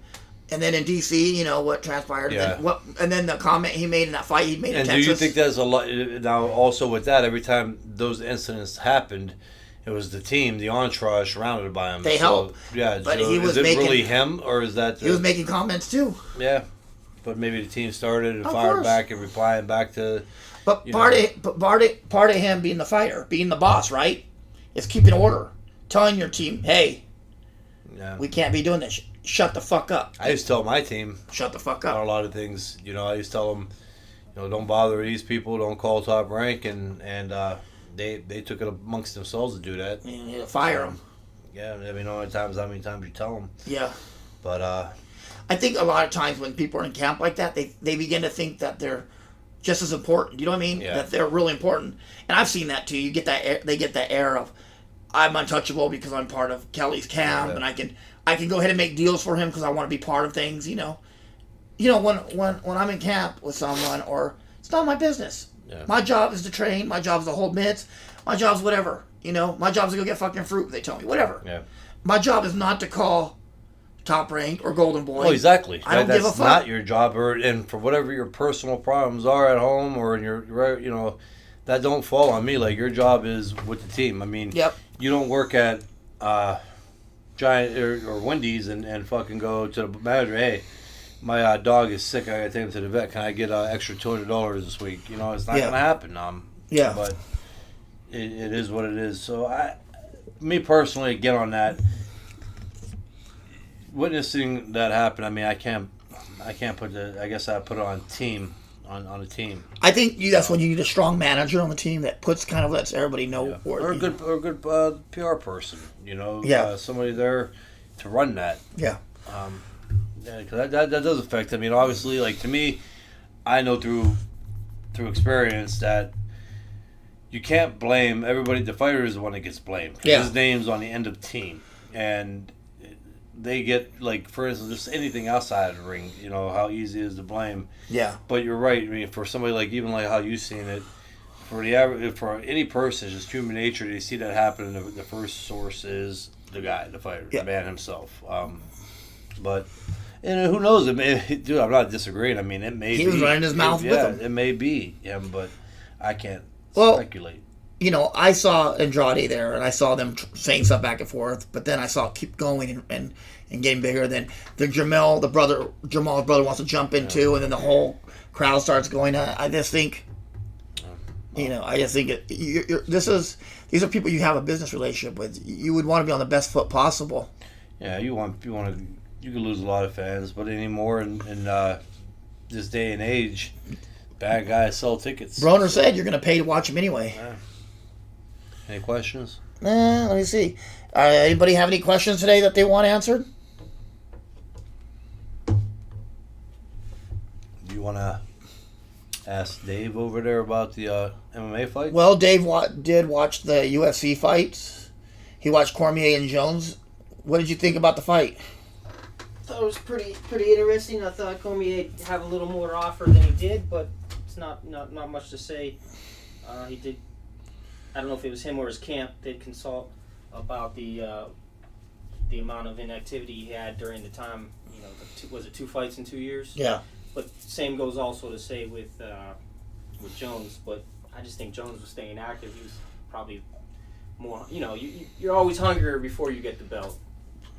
Speaker 2: then in D.C., you know, what transpired.
Speaker 1: Yeah.
Speaker 2: And then the comment he made in that fight he made in
Speaker 1: Texas.
Speaker 2: And
Speaker 1: do you think there's a lot... Now, also with that, every time those incidents happened... It was the team, the entourage surrounded by him.
Speaker 2: They helped.
Speaker 1: Yeah,
Speaker 2: but
Speaker 1: so
Speaker 2: he was
Speaker 1: is it really him, or is that...
Speaker 2: He was making comments, too.
Speaker 1: Yeah, but maybe the team started and fired back and replying back to...
Speaker 2: But part of him being the fighter, being the boss, right, is keeping order. Telling your team, hey, we can't be doing this. Shut the fuck up.
Speaker 1: I used to tell my team...
Speaker 2: Shut the fuck up.
Speaker 1: On a lot of things. You know, I used to tell them, don't bother these people, don't call top rank, and They took it amongst themselves to do that.
Speaker 2: Yeah, fire them.
Speaker 1: Yeah, I mean, how many times you tell them.
Speaker 2: Yeah.
Speaker 1: But
Speaker 2: I think a lot of times when people are in camp like that, they begin to think that they're just as important. You know what I mean?
Speaker 1: Yeah.
Speaker 2: That they're really important. And I've seen that too. You get that they get that air of I'm untouchable because I'm part of Kelly's camp, and I can go ahead and make deals for him because I want to be part of things. You know, when I'm in camp with someone, or it's not my business. Yeah. My job is to train. My job is to hold mitts. My job is whatever. My job is to go get fucking fruit. They tell me whatever.
Speaker 1: Yeah.
Speaker 2: My job is not to call Top Rank or Golden Boy.
Speaker 1: Oh, exactly.
Speaker 2: I don't give a fuck.
Speaker 1: That's not your job, and for whatever your personal problems are at home or in your, that don't fall on me. Like, your job is with the team. I mean, you don't work at Giant or Wendy's and fucking go to the manager. Hey, my dog is sick. I gotta take him to the vet. Can I get extra $200 this week? It's not gonna happen. But it is what it is. So me personally, again on that, witnessing that happen. I mean, I can't put I guess I put it on team on a team.
Speaker 2: I think that's when you need a strong manager on the team that lets everybody know.
Speaker 1: Or a good PR person.
Speaker 2: Yeah.
Speaker 1: Somebody there to run that.
Speaker 2: Yeah.
Speaker 1: Yeah, 'cause that does affect. I mean, obviously, like to me, I know through experience that you can't blame everybody. The fighter is the one that gets blamed.
Speaker 2: Yeah.
Speaker 1: His name's on the end of the team, and they get, like, for instance, just anything outside of the ring. You know how easy it is to blame.
Speaker 2: Yeah.
Speaker 1: But you're right. I mean, for somebody like even like how you've seen it, for the average, for any person, it's just human nature. They see that happen, and the first source is the guy, the fighter,
Speaker 2: Yeah.
Speaker 1: the man himself. But. And who knows? It may, dude, I'm not disagreeing. I mean, it may be.
Speaker 2: He was running his mouth with him.
Speaker 1: It may be him, but I can't speculate.
Speaker 2: You know, I saw Andrade there, and I saw them saying stuff back and forth, but then I saw it keep going and getting bigger. Then Jamal's brother wants to jump in too, and then the whole crowd starts going. I just think, these are people you have a business relationship with. You would want to be on the best foot possible.
Speaker 1: Yeah, you want to. You could lose a lot of fans, but anymore in this day and age, bad guys sell tickets.
Speaker 2: Broner said you're going to pay to watch him anyway.
Speaker 1: Yeah. Any questions?
Speaker 2: Let me see. Anybody have any questions today that they want answered?
Speaker 1: Do you want to ask Dave over there about the MMA fight?
Speaker 2: Well, Dave did watch the UFC fights. He watched Cormier and Jones. What did you think about the fight?
Speaker 3: I thought it was pretty interesting. I thought Cormier had a little more to offer than he did, but it's not much to say. He did. I don't know if it was him or his camp did consult about the amount of inactivity he had during the time. You know, was it 2 fights in 2 years?
Speaker 2: Yeah.
Speaker 3: But same goes also to say with Jones. But I just think Jones was staying active. He was probably more. You know, you're always hungrier before you get the belt.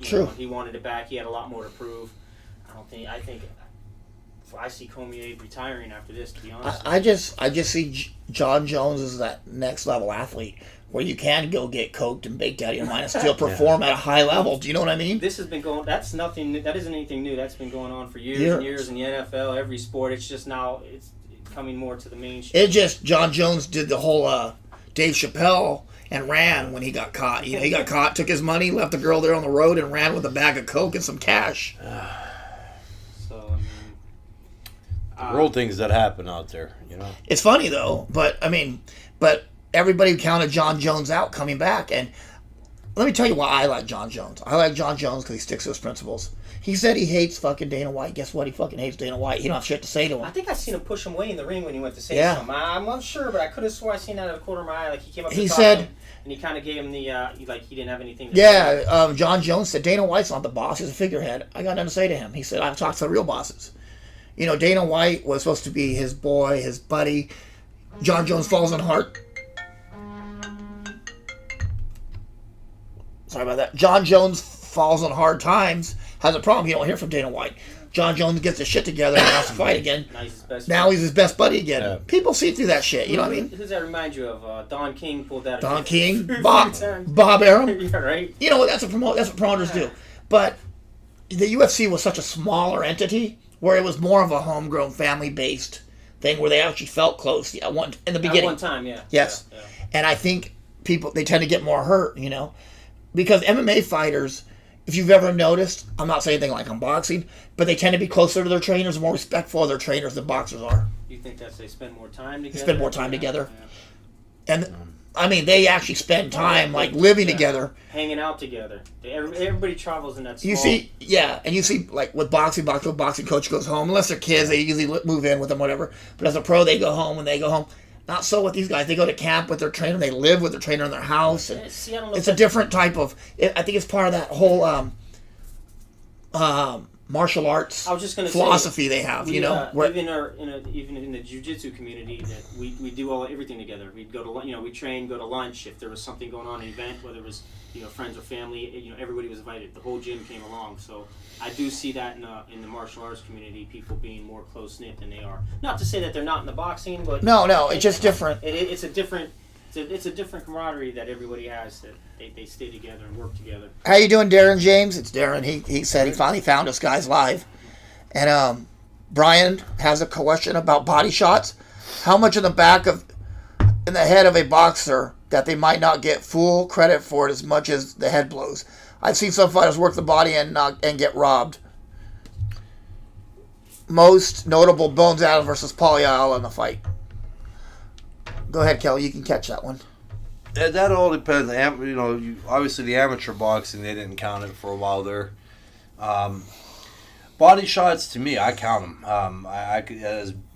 Speaker 2: True.
Speaker 3: He wanted it back. He had a lot more to prove. I see Cormier retiring after this, to be honest.
Speaker 2: I just see John Jones as that next level athlete where you can go get coked and baked out of your mind and still perform at a high level. Do you know what I mean?
Speaker 3: This has been going. That's nothing. That isn't anything new. That's been going on for years and years in the NFL, every sport. It's just now it's coming more to the mainstream.
Speaker 2: John Jones did the whole Dave Chappelle and ran when he got caught. You know, he got caught, took his money, left the girl there on the road, and ran with a bag of coke and some cash.
Speaker 3: So,
Speaker 1: the world things that happen out there, you know.
Speaker 2: It's funny though, but everybody counted John Jones out coming back, and let me tell you why I like John Jones. I like John Jones because he sticks to his principles. He said he hates fucking Dana White. Guess what? He fucking hates Dana White. He don't have shit to say to him.
Speaker 3: I think I seen him push him away in the ring when he went to say something. I'm not sure, but I could have swore I seen that out of the corner of my eye. Like he came up to talk to him, and he kind of gave him the he didn't have anything to say.
Speaker 2: John Jones said Dana White's not the boss. He's a figurehead. I got nothing to say to him. He said I've talked to the real bosses. You know, Dana White was supposed to be his boy, his buddy. John Jones falls on hard. Sorry about that. John Jones falls on hard times. Has a problem. You don't hear from Dana White. John Jones gets his shit together and wants to fight again. Now he's his best buddy again. Yeah. People see through that shit. You know what I mean?
Speaker 3: Who does that remind you of? Don King pulled that.
Speaker 2: Don King, Bob Arum.
Speaker 3: Yeah, right.
Speaker 2: You know that's what promoters do. But the UFC was such a smaller entity where it was more of a homegrown, family-based thing where they actually felt close. In the beginning.
Speaker 3: At one time, yeah.
Speaker 2: Yes, yeah. And I think they tend to get more hurt. You know, because MMA fighters. If you've ever noticed, I'm not saying anything like on boxing, but they tend to be closer to their trainers, more respectful of their trainers than boxers are.
Speaker 3: You think they spend more time together?
Speaker 2: They spend more time together. Yeah. And, I mean, they actually spend time, living together.
Speaker 3: Hanging out together. Everybody travels in that small...
Speaker 2: You see, like, with boxing coach goes home. Unless they're kids, they usually move in with them, whatever. But as a pro, they go home, and they go home. Not so with these guys. They go to camp with their trainer. They live with their trainer in their house. And it's a different type of... I think it's part of that whole martial arts philosophy they have.
Speaker 3: Even in the jiu-jitsu community, that we do everything together. We'd go to we train, go to lunch. If there was something going on, an event, whether it was friends or family, everybody was invited. The whole gym came along. So I do see that in the martial arts community, people being more close-knit than they are. Not to say that they're not in the boxing, but
Speaker 2: no, it's just different.
Speaker 3: It's a different camaraderie that everybody has, that they stay together and work together.
Speaker 2: How you doing, Darren James? It's Darren. He said he finally found us guys live. And Brian has a question about body shots. How much in the head of a boxer that they might not get full credit for it as much as the head blows? I've seen some fighters work the body and get robbed. most notable Bones Allen versus Paul Ayala in the fight? Go ahead, Kelly. You can catch that one.
Speaker 1: That all depends. Obviously the amateur boxing, they didn't count it for a while there. Body shots, to me, I count them.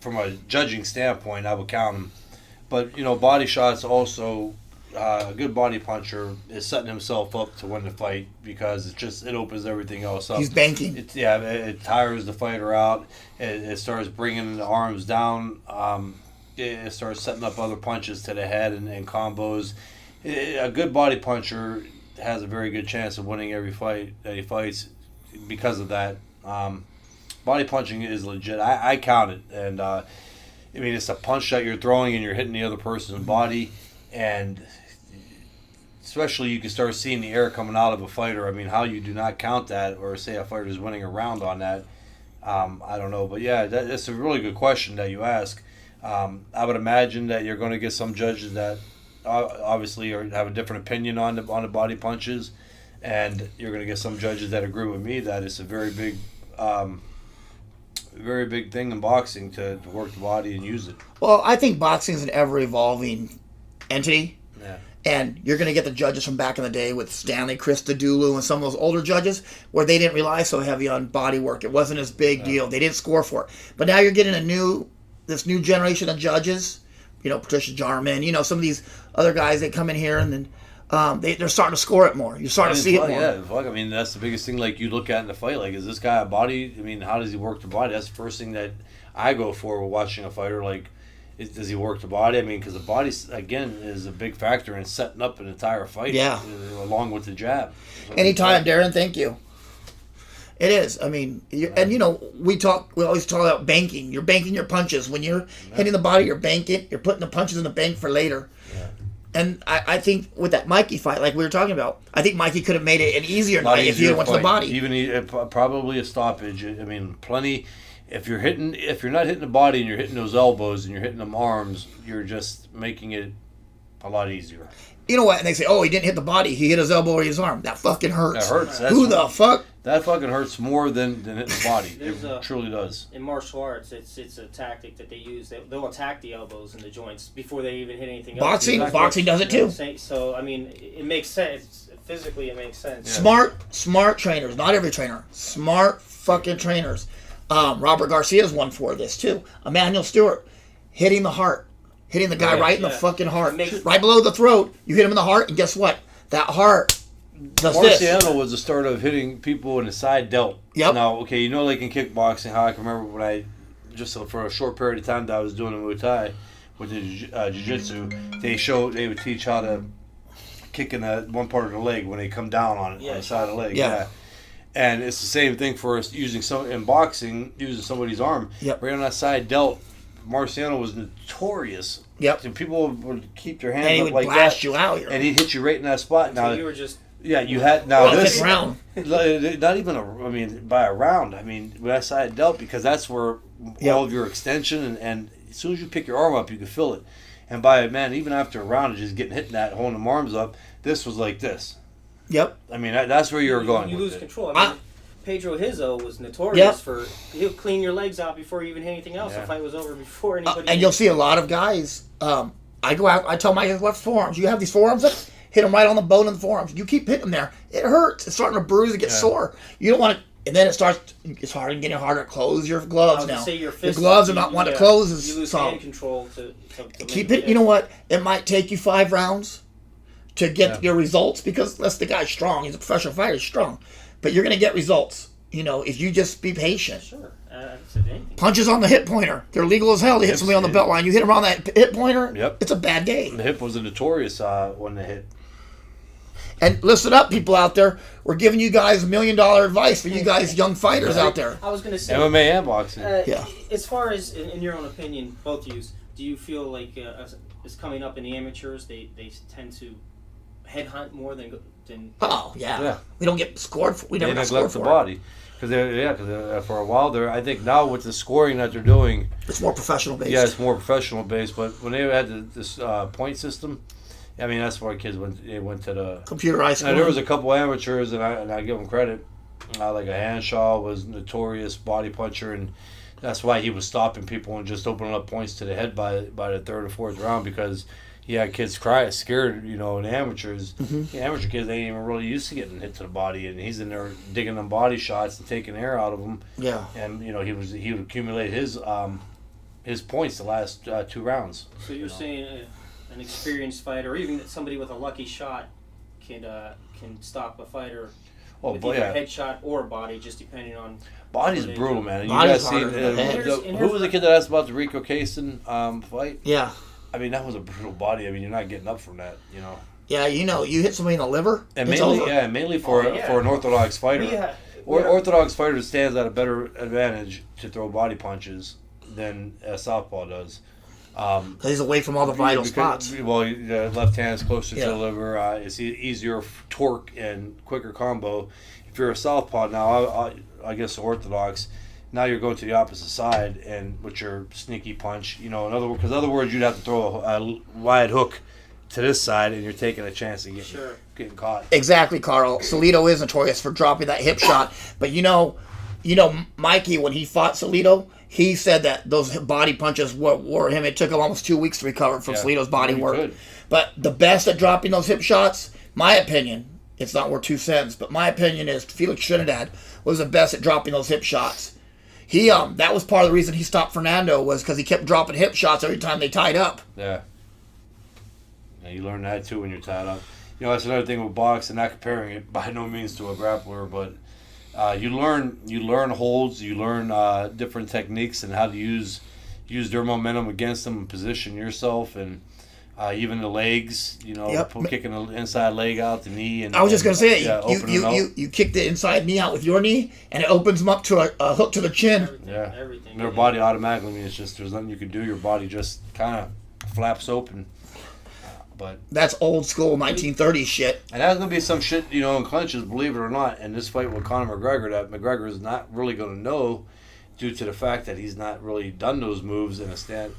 Speaker 1: From a judging standpoint, I would count them. But body shots also. A good body puncher is setting himself up to win the fight because it opens everything else up.
Speaker 2: He's banking.
Speaker 1: It tires the fighter out. It starts bringing the arms down. It starts setting up other punches to the head and combos. A good body puncher has a very good chance of winning every fight that he fights because of that. Body punching is legit. I count it. And, it's a punch that you're throwing and you're hitting the other person's body. And especially you can start seeing the air coming out of a fighter. How you do not count that or say a fighter is winning a round on that, I don't know. But, yeah, that's a really good question that you ask. I would imagine that you're going to get some judges that obviously have a different opinion on the body punches, and you're going to get some judges that agree with me that it's a very big thing in boxing to work the body and use it.
Speaker 2: Well, I think boxing is an ever-evolving entity.
Speaker 1: Yeah.
Speaker 2: And you're going to get the judges from back in the day with Stanley Christodoulou and some of those older judges where they didn't rely so heavy on body work. It wasn't as big deal. They didn't score for it. But now you're getting this new generation of judges, Patricia Jarman, some of these other guys that come in here and then they're starting to score it more. You're starting to see it more.
Speaker 1: Yeah, that's the biggest thing you look at in the fight. Is this guy a body? How does he work the body? That's the first thing that I go for when watching a fighter. Does he work the body? Because the body, again, is a big factor in setting up an entire fight.
Speaker 2: Yeah.
Speaker 1: Along with the jab.
Speaker 2: Anytime, Darren. Thank you. It is. We always talk about banking. You're banking your punches. When you're hitting the body, you're banking. You're putting the punches in the bank for later. Yeah. And I think with that Mikey fight, like we were talking about, I think Mikey could have made it an easier night if he went to the body.
Speaker 1: Even probably a stoppage. Plenty. If you're not hitting the body and you're hitting those elbows and you're hitting them arms, you're just making it a lot easier.
Speaker 2: You know what? And they say, he didn't hit the body. He hit his elbow or his arm. That fucking hurts.
Speaker 1: That hurts.
Speaker 2: Who the fuck?
Speaker 1: That fucking hurts more than hitting the body. It truly does.
Speaker 3: In martial arts, it's a tactic that they use. They'll attack the elbows and the joints before they even hit anything else.
Speaker 2: Boxing does it too.
Speaker 3: So, it makes sense. Physically, it makes sense.
Speaker 2: Yeah. Smart trainers. Not every trainer. Smart fucking trainers. Robert Garcia's one for this too. Emmanuel Stewart hitting the heart, hitting the guy right in the fucking heart, right below the throat. You hit him in the heart, and guess what? That heart does this.
Speaker 1: Marciano was the start of hitting people in the side delt.
Speaker 2: Yep.
Speaker 1: Now, in kickboxing, how I can remember when I for a short period of time that I was doing Muay Thai with the jiu-jitsu, they would teach how to kick in one part of the leg when they come down on it on the side of the leg. Yeah. And it's the same thing for us using somebody's arm.
Speaker 2: Yep.
Speaker 1: Right on that side delt. Marciano was notorious.
Speaker 2: Yep.
Speaker 1: And people would keep their hands
Speaker 2: and
Speaker 1: up
Speaker 2: he would
Speaker 1: like
Speaker 2: blast
Speaker 1: that.
Speaker 2: You out here.
Speaker 1: And he'd hit you right in that spot.
Speaker 3: Now you were just.
Speaker 1: Yeah, you had this
Speaker 2: round.
Speaker 1: Not even by a round. With that side delt, because that's where all of your extension and as soon as you pick your arm up, you can feel it. And even after a round of just getting hit in that, holding the arms up, this was like this.
Speaker 2: Yep.
Speaker 1: That's where you were going.
Speaker 3: You
Speaker 1: with
Speaker 3: lose
Speaker 1: it.
Speaker 3: control. Pedro Hizzo was notorious for he'll clean your legs out before you even hit anything else. The fight was over before anybody.
Speaker 2: And you'll see a lot of guys. I go out. I tell my guys, "What forearms? You have these forearms up? Hit them right on the bone of the forearms. You keep hitting them there. It hurts. It's starting to bruise and get sore. You don't want to." And then it's getting harder to close your gloves now.
Speaker 3: Say your
Speaker 2: gloves are not wanting to close as
Speaker 3: you lose hand control to
Speaker 2: keep it. You know what? It might take you 5 rounds to get your results because unless the guy's strong, he's a professional fighter, he's strong. But you're going to get results, if you just be patient.
Speaker 3: Sure.
Speaker 2: Punches on the hip pointer. They're legal as hell to hit somebody on the belt line. You hit them on that hip pointer, it's a bad day.
Speaker 1: The hip was a notorious one to hit.
Speaker 2: And listen up, people out there. We're giving you guys $1 million advice for you guys young fighters out there.
Speaker 3: I was going to say...
Speaker 1: MMA and boxing.
Speaker 3: As far as, in your own opinion, both of you, do you feel like it's coming up in the amateurs, they tend to headhunt more than
Speaker 2: Oh, yeah. We don't get scored for. We never got scored for.
Speaker 1: They neglect the body. Because for a while there, I think now with the scoring that they're doing,
Speaker 2: it's more professional based.
Speaker 1: Yeah, it's more professional based. But when they had this point system, that's why kids went to the
Speaker 2: computerized.
Speaker 1: Now, there was a couple amateurs, and I give them credit. Like a Hanshaw was notorious body puncher, and That's why he was stopping people and just opening up points to the head by the third or fourth round, because he had kids scared, and amateurs. The amateur kids, they ain't even really used to getting hit to the body, and he's in there digging them body shots and taking air out of them.
Speaker 2: Yeah.
Speaker 1: And he would accumulate his points the last 2 rounds.
Speaker 3: So you're saying an experienced fighter, or even somebody with a lucky shot, can stop a fighter with either headshot or body, just depending on.
Speaker 1: Body's brutal, man. And you
Speaker 2: Body's
Speaker 1: guys seen
Speaker 2: harder
Speaker 1: who was the kid that asked about the Rico Kaysen fight?
Speaker 2: Yeah.
Speaker 1: I mean, that was a brutal body. I mean, you're not getting up from that,
Speaker 2: Yeah, you hit somebody in the liver,
Speaker 1: And
Speaker 2: it's
Speaker 1: mainly,
Speaker 2: over.
Speaker 1: Mainly for an orthodox fighter. Orthodox fighter stands at a better advantage to throw body punches than a southpaw does.
Speaker 2: Because he's away from all the vital spots.
Speaker 1: Well, the left hand is closer to
Speaker 2: Yeah.
Speaker 1: the liver. It's easier torque and quicker combo. If you're a southpaw now, I guess orthodox, now you're going to the opposite side and with your sneaky punch. In other words, you'd have to throw a wide hook to this side, and you're taking a chance of getting caught.
Speaker 2: Exactly, Carl. Salido is notorious for dropping that hip shot, but Mikey, when he fought Salido, he said that those body punches were him. It took him almost 2 weeks to recover from Salido's body work.
Speaker 1: Could.
Speaker 2: But the best at dropping those hip shots, my opinion, it's not worth 2 cents, but my opinion is Felix Trinidad was the best at dropping those hip shots. He that was part of the reason he stopped Fernando, was because he kept dropping hip shots every time they tied up.
Speaker 1: Yeah. You learn that too when you're tied up. That's another thing with boxing. Not comparing it by no means to a grappler, but you learn holds, you learn different techniques and how to use their momentum against them and position yourself, and even the legs. Kicking the inside leg out, the knee, and
Speaker 2: I was just gonna say,
Speaker 1: you
Speaker 2: kick the inside knee out with your knee, and it opens them up to a hook to the chin.
Speaker 3: Everything.
Speaker 1: Their body automatically means there's nothing you can do. Your body just kind of flaps open. But
Speaker 2: that's old school 1930s shit.
Speaker 1: And that's gonna be some shit, in clinches, believe it or not. In this fight with Conor McGregor, that McGregor is not really gonna know, due to the fact that he's not really done those moves in a stand.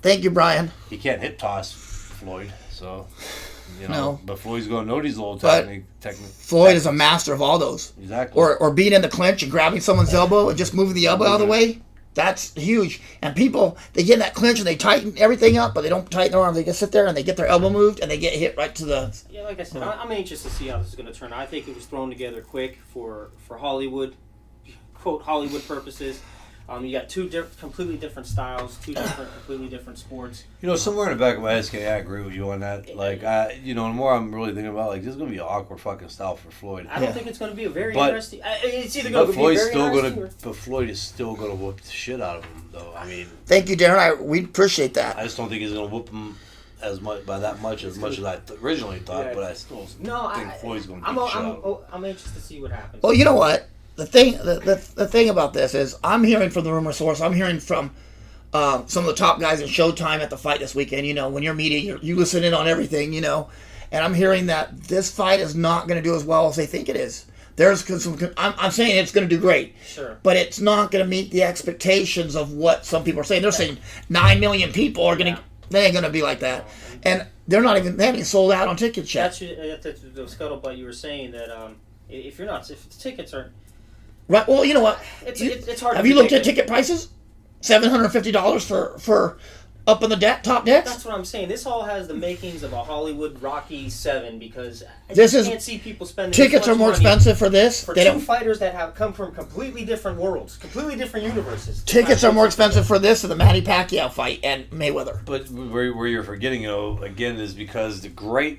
Speaker 2: Thank you, Brian.
Speaker 1: He can't hip toss Floyd, so
Speaker 2: No.
Speaker 1: But Floyd's gonna know these little
Speaker 2: But
Speaker 1: technique.
Speaker 2: Floyd is a master of all those.
Speaker 1: Exactly.
Speaker 2: Or being in the clinch and grabbing someone's elbow and just moving the elbow out of the way. That's huge. And people, they get in that clinch and they tighten everything up, but they don't tighten their arms. They just sit there and they get their elbow moved and they get hit right to the...
Speaker 3: Yeah, like I said, I'm anxious to see how this is going to turn out. I think it was thrown together quick for Hollywood, quote, Hollywood purposes. You got two completely different styles, completely different sports.
Speaker 1: Somewhere in the back of my head, I agree with you on that. Like, the more I'm really thinking about, this is gonna be an awkward fucking style for Floyd.
Speaker 3: I don't think it's going to be a very interesting. It's either going to be
Speaker 1: Floyd's
Speaker 3: very
Speaker 1: still
Speaker 3: interesting.
Speaker 1: but Floyd is still gonna whoop the shit out of him, though. I mean,
Speaker 2: Thank you, Darren. We appreciate that.
Speaker 1: I just don't think he's gonna whoop him as much as I originally thought.
Speaker 3: Yeah.
Speaker 1: But I still think Floyd's gonna beat the shit out of him.
Speaker 3: I'm anxious to see what happens.
Speaker 2: Well, you know what? The thing about this is, I'm hearing from the rumor source. I'm hearing from some of the top guys in Showtime at the fight this weekend. When you're meeting, you listen in on everything. And I'm hearing that this fight is not going to do as well as they think it is. I'm saying it's going to do great,
Speaker 3: Sure,
Speaker 2: but it's not going to meet the expectations of what some people are saying. They're saying 9 million people are going to. They ain't going to be like that, and they haven't sold out on tickets yet.
Speaker 3: That's the scuttlebutt you were saying that if the tickets are.
Speaker 2: Right. Well, you know what?
Speaker 3: It's hard.
Speaker 2: Have you looked at ticket prices? $750 for up in the top decks.
Speaker 3: That's what I'm saying. This all has the makings of a Hollywood Rocky 7 because I can't see people spending.
Speaker 2: Tickets are more expensive for this.
Speaker 3: For two fighters that have come from completely different worlds, completely different universes.
Speaker 2: Tickets are more expensive for this than the Manny Pacquiao fight and Mayweather.
Speaker 1: But where you're forgetting, again, is because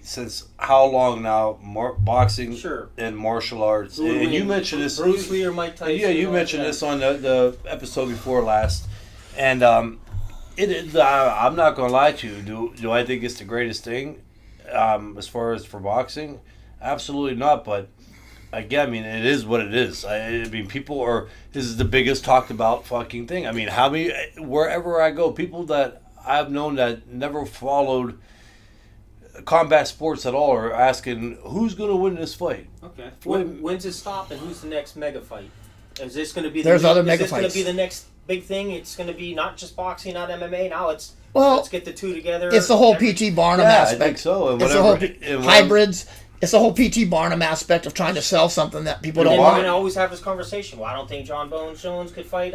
Speaker 1: since how long now, boxing and martial arts. And you mentioned this.
Speaker 3: Bruce Lee or Mike Tyson.
Speaker 1: Yeah, you mentioned this on the episode before last, and I'm not going to lie to you. Do I think it's the greatest thing as far as for boxing? Absolutely not. But again, it is what it is. This is the biggest talked about fucking thing. Wherever I go, people that I've known that never followed combat sports at all are asking, who's going to win this fight?
Speaker 3: Okay. When's it stop and who's the next mega fight? Is this going to be
Speaker 2: other mega
Speaker 3: fights? Is this going to be the next big thing? It's going to be not just boxing, not MMA. Now let's get the two together.
Speaker 2: It's the whole P.T. Barnum aspect.
Speaker 1: I think so. And
Speaker 2: it's the whole hybrids. It's the whole P.T. Barnum aspect of trying to sell something that people don't want.
Speaker 3: We're going to always have this conversation. Well, I don't think John Bones Jones could fight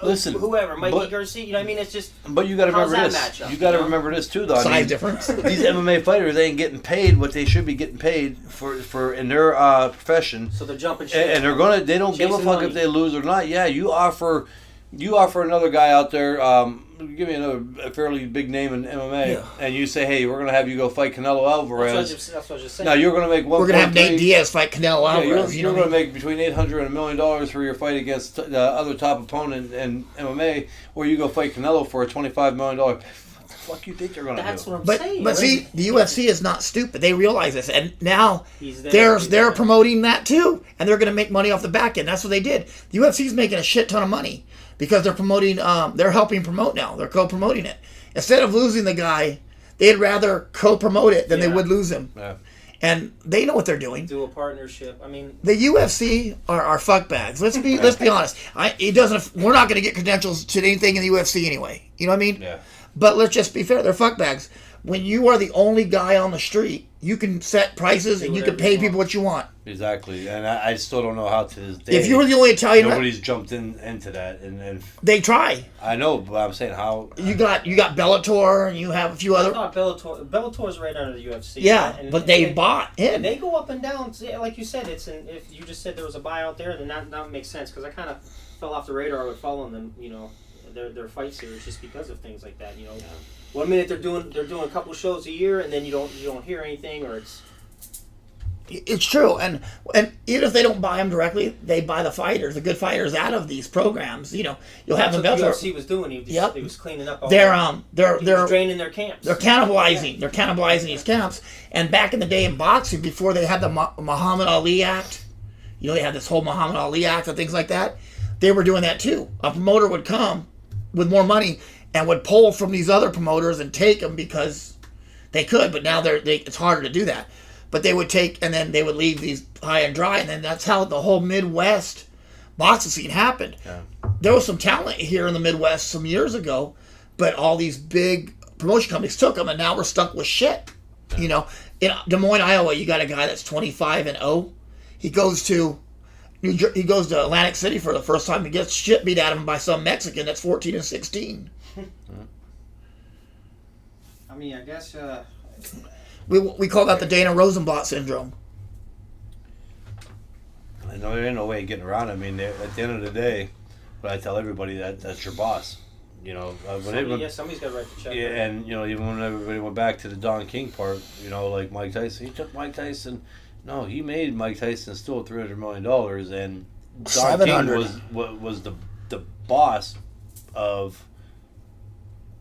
Speaker 1: Listen,
Speaker 3: whoever, Mikey
Speaker 1: but-
Speaker 3: Garcia. You know what I mean? It's just.
Speaker 1: But you got to
Speaker 3: How's
Speaker 1: remember
Speaker 3: that
Speaker 1: this.
Speaker 3: matchup,
Speaker 1: You got to
Speaker 3: you know?
Speaker 1: remember this too, though. I
Speaker 2: Size
Speaker 1: mean,
Speaker 2: difference.
Speaker 1: these MMA fighters ain't getting paid what they should be getting paid for in their profession,
Speaker 3: So they're jumping shit.
Speaker 1: and they don't give a
Speaker 3: Chasing
Speaker 1: fuck
Speaker 3: money.
Speaker 1: if they lose or not. Yeah, you offer another guy out there. Give me a fairly big name in MMA,
Speaker 2: Yeah.
Speaker 1: and you say, hey, we're gonna have you go fight Canelo Alvarez.
Speaker 3: That's what I was just saying.
Speaker 1: Now you're gonna make one.
Speaker 2: We're gonna have Nate Diaz fight Canelo
Speaker 1: Yeah,
Speaker 2: Alvarez.
Speaker 1: you're
Speaker 2: you know
Speaker 1: going
Speaker 2: what
Speaker 1: to
Speaker 2: I mean?
Speaker 1: make between $800 and $1 million for your fight against the other top opponent in MMA, or you go fight Canelo for a $25 million. What the fuck you think you're going to do?
Speaker 3: That's what I'm
Speaker 2: But
Speaker 3: saying.
Speaker 2: but see, the UFC is not stupid. They realize this, and now
Speaker 3: He's there,
Speaker 2: they're
Speaker 3: he's
Speaker 2: they're
Speaker 3: there.
Speaker 2: promoting that too, and they're going to make money off the back end. That's what they did. The UFC's making a shit ton of money because they're promoting. They're helping promote now. They're co-promoting it instead of losing the guy. They'd rather co-promote it than they
Speaker 3: Yeah.
Speaker 2: would lose him,
Speaker 1: Yeah.
Speaker 2: and they know what they're doing.
Speaker 3: Do a partnership. I mean,
Speaker 2: The UFC are fuckbags. Let's be honest. It doesn't. We're not going to get credentials to anything in the UFC anyway. You know what I mean?
Speaker 1: Yeah.
Speaker 2: But let's just be fair. They're fuckbags. When you are the only guy on the street, you can set prices and you can
Speaker 3: whatever
Speaker 2: pay
Speaker 3: you
Speaker 2: people
Speaker 3: want.
Speaker 2: what you want.
Speaker 1: Exactly, and I still don't know how to this day.
Speaker 2: If you were the only Italian,
Speaker 1: nobody's jumped into that, and
Speaker 2: they try.
Speaker 1: I know, but I'm saying how.
Speaker 2: You got Bellator and you have a few
Speaker 3: I
Speaker 2: other.
Speaker 3: thought Bellator's right under the UFC.
Speaker 2: Yeah,
Speaker 3: and,
Speaker 2: but they
Speaker 3: and-
Speaker 2: bought
Speaker 3: And
Speaker 2: in.
Speaker 3: they go up and down. Yeah, like you said, if you just said there was a buyout there, then that makes sense because I kind of fell off the radar with following them. You know, their fight series just because of things like that. You know, 1 minute they're doing a couple shows a year, and then you don't hear anything, or it's.
Speaker 2: It's true, and even if they don't buy them directly, they buy the fighters, the good fighters, out of these programs. You know, you'll have
Speaker 3: That's
Speaker 2: them
Speaker 3: what
Speaker 2: Bellator.
Speaker 3: the UFC was doing. He was cleaning up. All
Speaker 2: They're
Speaker 3: he was draining their camps.
Speaker 2: They're cannibalizing. They're cannibalizing these camps. And back in the day in boxing, before they had the Muhammad Ali Act, you know, they had this whole Muhammad Ali Act and things like that. They were doing that too. A promoter would come with more money and would pull from these other promoters and take them because they could. But now it's harder to do that. But they would take and then they would leave these high and dry, and then that's how the whole Midwest boxing scene happened.
Speaker 1: Yeah.
Speaker 2: There was some talent here in the Midwest some years ago, but all these big promotion companies took them, and now we're stuck with shit. You know, in Des Moines, Iowa, you got a guy that's 25-0. He goes to Atlantic City for the first time and gets shit beat out of him by some Mexican that's 14-16.
Speaker 3: I mean, I guess.
Speaker 2: We call that the Dana Rosenblatt syndrome.
Speaker 1: I know there ain't no way of getting around it. I mean, at the end of the day, but I tell everybody that's your boss. You know,
Speaker 3: Somebody's got to write the check.
Speaker 1: Yeah, and you know, even when everybody went back to the Don King part, you know, like Mike Tyson, he took Mike Tyson. No, he made Mike Tyson still $300 million, and Don King was the boss of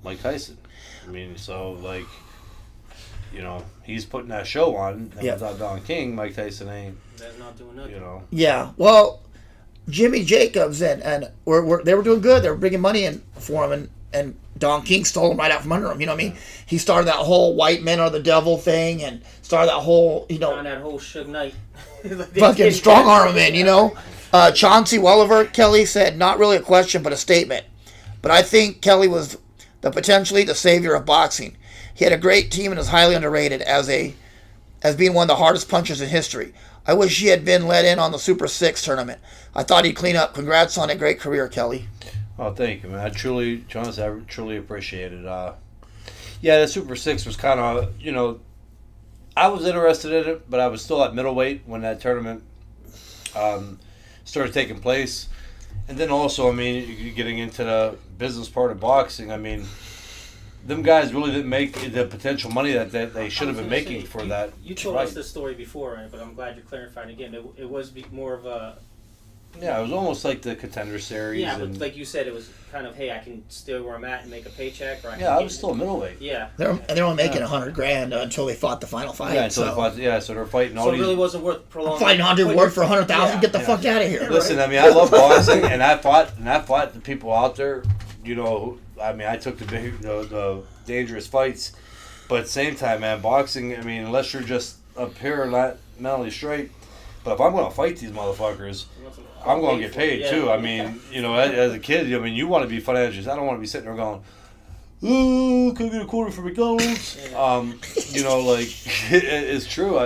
Speaker 1: Mike Tyson. I mean, so like, you know, he's putting that show on, and without Don King, Mike Tyson ain't.
Speaker 3: That's not doing nothing.
Speaker 1: You know.
Speaker 2: Yeah, well, Jimmy Jacobs and they were doing good. They were bringing money in for him, and Don King stole him right out from under him. You know what I mean? He started that whole white men are the devil thing, and started that whole
Speaker 3: On that whole Suge Knight.
Speaker 2: fucking strong arm him in. You know, Chauncey Welliver Kelly said not really a question but a statement, but I think Kelly was potentially the savior of boxing. He had a great team and is highly underrated as being one of the hardest punchers in history. I wish he had been let in on the Super 6 tournament. I thought he'd clean up. Congrats on a great career, Kelly.
Speaker 1: Oh, thank you, man. I truly appreciate it. Yeah, the Super 6 was kind of, you know, I was interested in it, but I was still at middleweight when that tournament started taking place. And then also, I mean, getting into the business part of boxing, I mean, them guys really didn't make the potential money that they should have been making for that.
Speaker 3: You told us this story before, right? But I'm glad you're clarifying again. It was more of a.
Speaker 1: Yeah, it was almost like the Contender Series.
Speaker 3: Yeah, but like you said, it was kind of, hey, I can stay where I'm at and make a paycheck. Or
Speaker 1: I was still a middleweight.
Speaker 3: Yeah.
Speaker 2: They're only making $100,000 until they fought the final fight.
Speaker 1: Yeah, so they're fighting all
Speaker 3: So it
Speaker 1: these.
Speaker 3: really wasn't worth prolonging.
Speaker 2: Fighting 100 worth for 100,000. Get the fuck out of here.
Speaker 1: Listen, I mean, I love boxing, and I fought the people out there. You know, I mean, I took the dangerous fights, but at the same time, man, boxing. I mean, unless you're just up here not mentally straight, but if I'm going to fight these motherfuckers, I'm going to get paid too. I mean, you know, as a kid, I mean, you want to be financially. I don't want to be sitting there going, "Ooh, can I get a quarter for McDonald's?" You know, like it's true.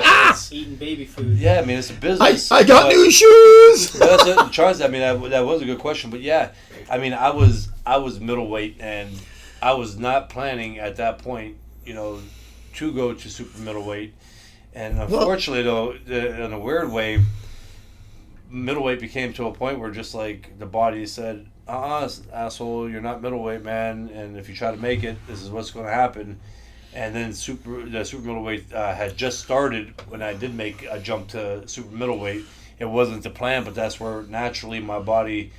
Speaker 3: Eating baby food.
Speaker 1: Yeah, I mean it's a business.
Speaker 2: I got new shoes.
Speaker 1: That's it, Charles. I mean that was a good question, but yeah, I mean I was middleweight, and I was not planning at that point, you know, to go to super middleweight, and unfortunately though, in a weird way, middleweight became to a point where just like the body said, asshole, you're not middleweight, man, and if you try to make it, this is what's going to happen. And then the super middleweight had just started when I did make a jump to super middleweight. It wasn't the plan, but that's where naturally my body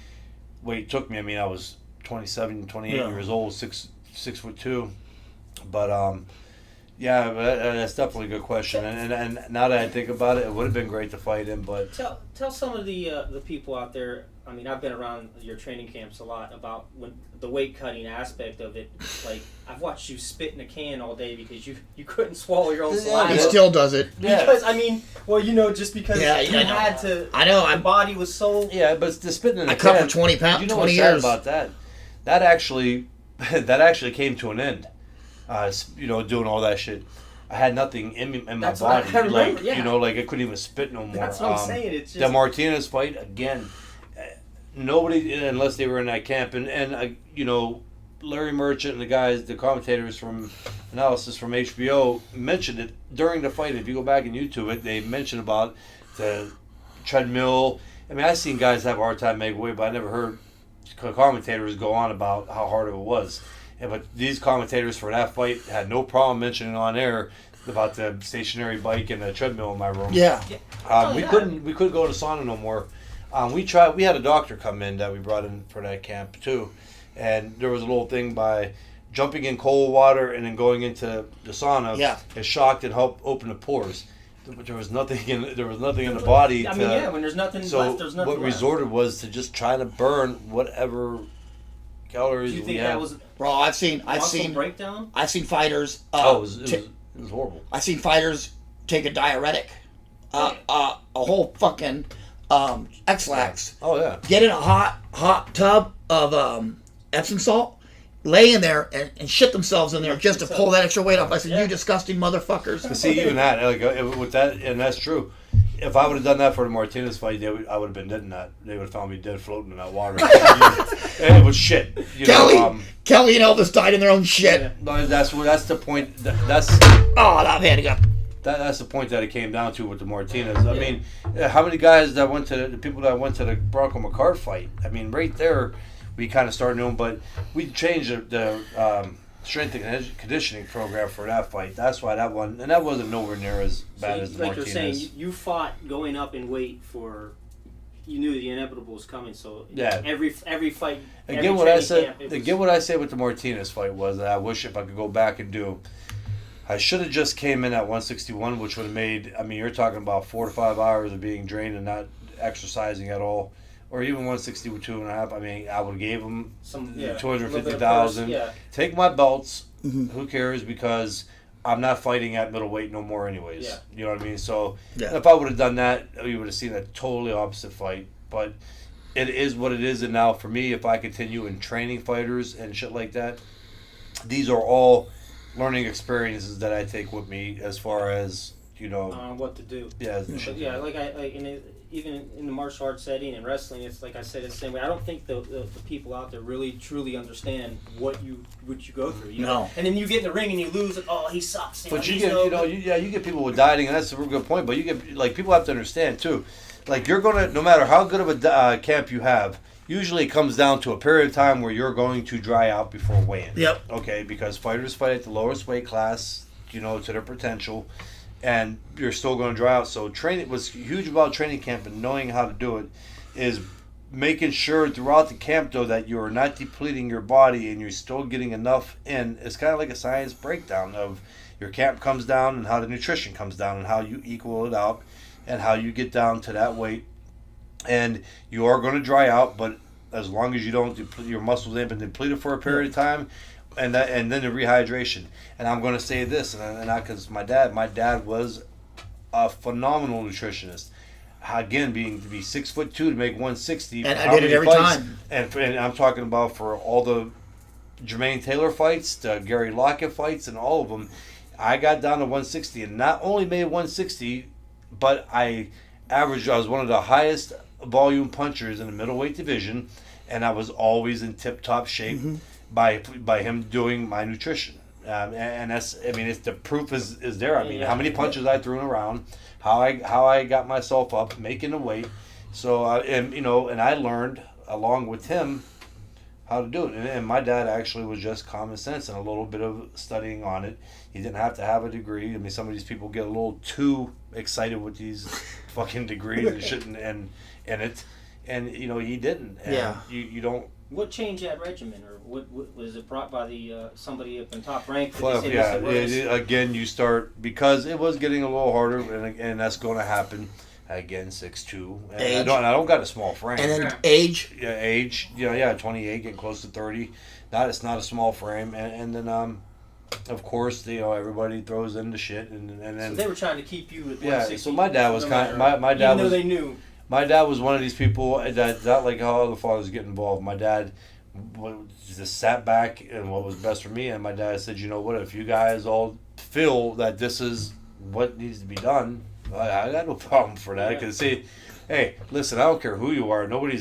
Speaker 1: weight took me. I mean, I was 27, 28 years old, 6'2", but yeah, that's definitely a good question. And now that I think about it, it would have been great to fight him. But
Speaker 3: tell some of the people out there. I mean, I've been around your training camps a lot about when the weight cutting aspect of it. Like, I've watched you spit in a can all day because you couldn't swallow your own saliva.
Speaker 2: He still does it.
Speaker 3: Because I mean, well, you know, just because
Speaker 2: you
Speaker 3: had to.
Speaker 2: I know.
Speaker 3: My body was so.
Speaker 1: Yeah, but the spitting in a
Speaker 2: I
Speaker 1: can.
Speaker 2: cut for 20 pounds.
Speaker 1: You know
Speaker 2: 20
Speaker 1: what's sad
Speaker 2: years
Speaker 1: about that? That actually came to an end. You know, doing all that shit. I had nothing in my
Speaker 3: That's
Speaker 1: body.
Speaker 3: what I remember,
Speaker 1: like
Speaker 3: yeah.
Speaker 1: you know, like I couldn't even spit no more.
Speaker 3: That's what I'm saying. It's just
Speaker 1: the Martinez fight again. Nobody, unless they were in that camp, and you know, Larry Merchant and the guys, the commentators from analysis from HBO mentioned it during the fight. If you go back and YouTube it, they mentioned about the treadmill. I mean, I've seen guys have a hard time making weight, but I never heard commentators go on about how hard it was. But these commentators for that fight had no problem mentioning on air about the stationary bike and the treadmill in my room.
Speaker 2: Yeah.
Speaker 1: We couldn't go to sauna no more. We tried. We had a doctor come in that we brought in for that camp too, and there was a little thing by jumping in cold water and then going into the sauna.
Speaker 2: Yeah.
Speaker 1: It shocked and helped open the pores. But there was nothing in the body.
Speaker 3: I mean, yeah, when there's nothing left, there's nothing
Speaker 1: what
Speaker 3: left.
Speaker 1: resorted was to just try to burn whatever calories
Speaker 3: Do you
Speaker 1: we
Speaker 3: think
Speaker 1: had.
Speaker 3: that was
Speaker 2: Bro, I've seen
Speaker 3: breakdown?
Speaker 2: I've seen fighters.
Speaker 1: It was horrible.
Speaker 2: I've seen fighters take a diuretic, a whole fucking X-Lax.
Speaker 1: Oh yeah.
Speaker 2: Get in a hot tub of Epsom salt, lay in there and shit themselves in there just to pull that extra weight off. I said, you disgusting motherfuckers.
Speaker 1: To see even that, like with that, and that's true. If I would have done that for the Martinez fight, I would have been dead in that. They would have found me dead floating in that water. And it was shit.
Speaker 2: Kelly and Elvis died in their own shit.
Speaker 1: Yeah, no, that's the point. That's
Speaker 2: I've had to go.
Speaker 1: that's the point that it came down to with the Martinez. I mean, how many guys that went to the people that went to the Bronco McCart fight? I mean, right there, we kind of started knowing, but we changed the strength and conditioning program for that fight. That's why that one, and that wasn't nowhere near as bad as the
Speaker 3: like
Speaker 1: Martinez.
Speaker 3: you're saying, you fought going up in weight for. You knew the inevitable was coming, so every fight.
Speaker 1: Again, what I said. Again, what I said with the Martinez fight was that I wish if I could go back and do. I should have just came in at 161, which would have made. I mean, you're talking about 4 to 5 hours of being drained and not exercising at all, or even 162 and a half. I mean, I would have gave them
Speaker 3: some
Speaker 1: 250,000.
Speaker 3: Yeah.
Speaker 1: Take my belts. Who cares? Because I'm not fighting at middleweight no more anyways.
Speaker 3: Yeah.
Speaker 1: You know what I mean? So if I would have done that, we would have seen a totally opposite fight. But it is what it is. And now for me, if I continue in training fighters and shit like that, these are all learning experiences that I take with me as far as, you know.
Speaker 3: What to do.
Speaker 1: Yeah.
Speaker 3: But yeah, even in the martial arts setting and wrestling, it's like I said, it's the same way. I don't think the people out there really truly understand what you go through. You know? And then you get in the ring and you lose. Like, oh, he sucks.
Speaker 1: But you get, you get people with dieting, and that's a real good point. But you get like people have to understand too. Like you're gonna, no matter how good of a camp you have, usually it comes down to a period of time where you're going to dry out before weigh-in.
Speaker 2: Yep.
Speaker 1: Okay, because fighters fight at the lowest weight class, you know, to their potential. And you're still going to dry out. So training was huge about training camp and knowing how to do it is making sure throughout the camp, though, that you are not depleting your body and you're still getting enough in. It's kind of like a science breakdown of your camp comes down and how the nutrition comes down and how you equal it out and how you get down to that weight. And you are going to dry out, but as long as you don't deplete your muscles ain't been depleted for a period of time, and then the rehydration. And I'm going to say this, and because my dad was a phenomenal nutritionist. Again, to be 6'2" to make 160,
Speaker 2: and I did it every time.
Speaker 1: And I'm talking about for all the Jermaine Taylor fights, to Gary Lockett fights, and all of them, I got down to 160 and not only made 160, but I was one of the highest volume punchers in the middleweight division, and I was always in tip-top shape by him doing my nutrition. And that's, I mean, the proof is there. I mean, how many punches I threw around, how I got myself up, making the weight. So, and I learned along with him how to do it. And my dad actually was just common sense and a little bit of studying on it. He didn't have to have a degree. I mean, some of these people get a little too excited with these fucking degrees and shit in it. And, he didn't. And you don't.
Speaker 3: What changed that regimen, or what was it brought by the somebody up in top rank?
Speaker 1: Well, again, you start, because it was getting a little harder, and that's going to happen. Again, 6'2". And I don't got a small frame.
Speaker 2: And then age?
Speaker 1: Yeah, age. 28, getting close to 30. It's not a small frame. And then, of course, everybody throws in the shit. And then,
Speaker 3: so they were trying to keep you at 160.
Speaker 1: Yeah, so my dad was my dad
Speaker 3: even though they knew.
Speaker 1: My dad was one of these people that not like how other fathers get involved. My dad just sat back and what was best for me. And my dad said, you know what, if you guys all feel that this is what needs to be done, I got no problem for that. Because hey, listen, I don't care who you are. Nobody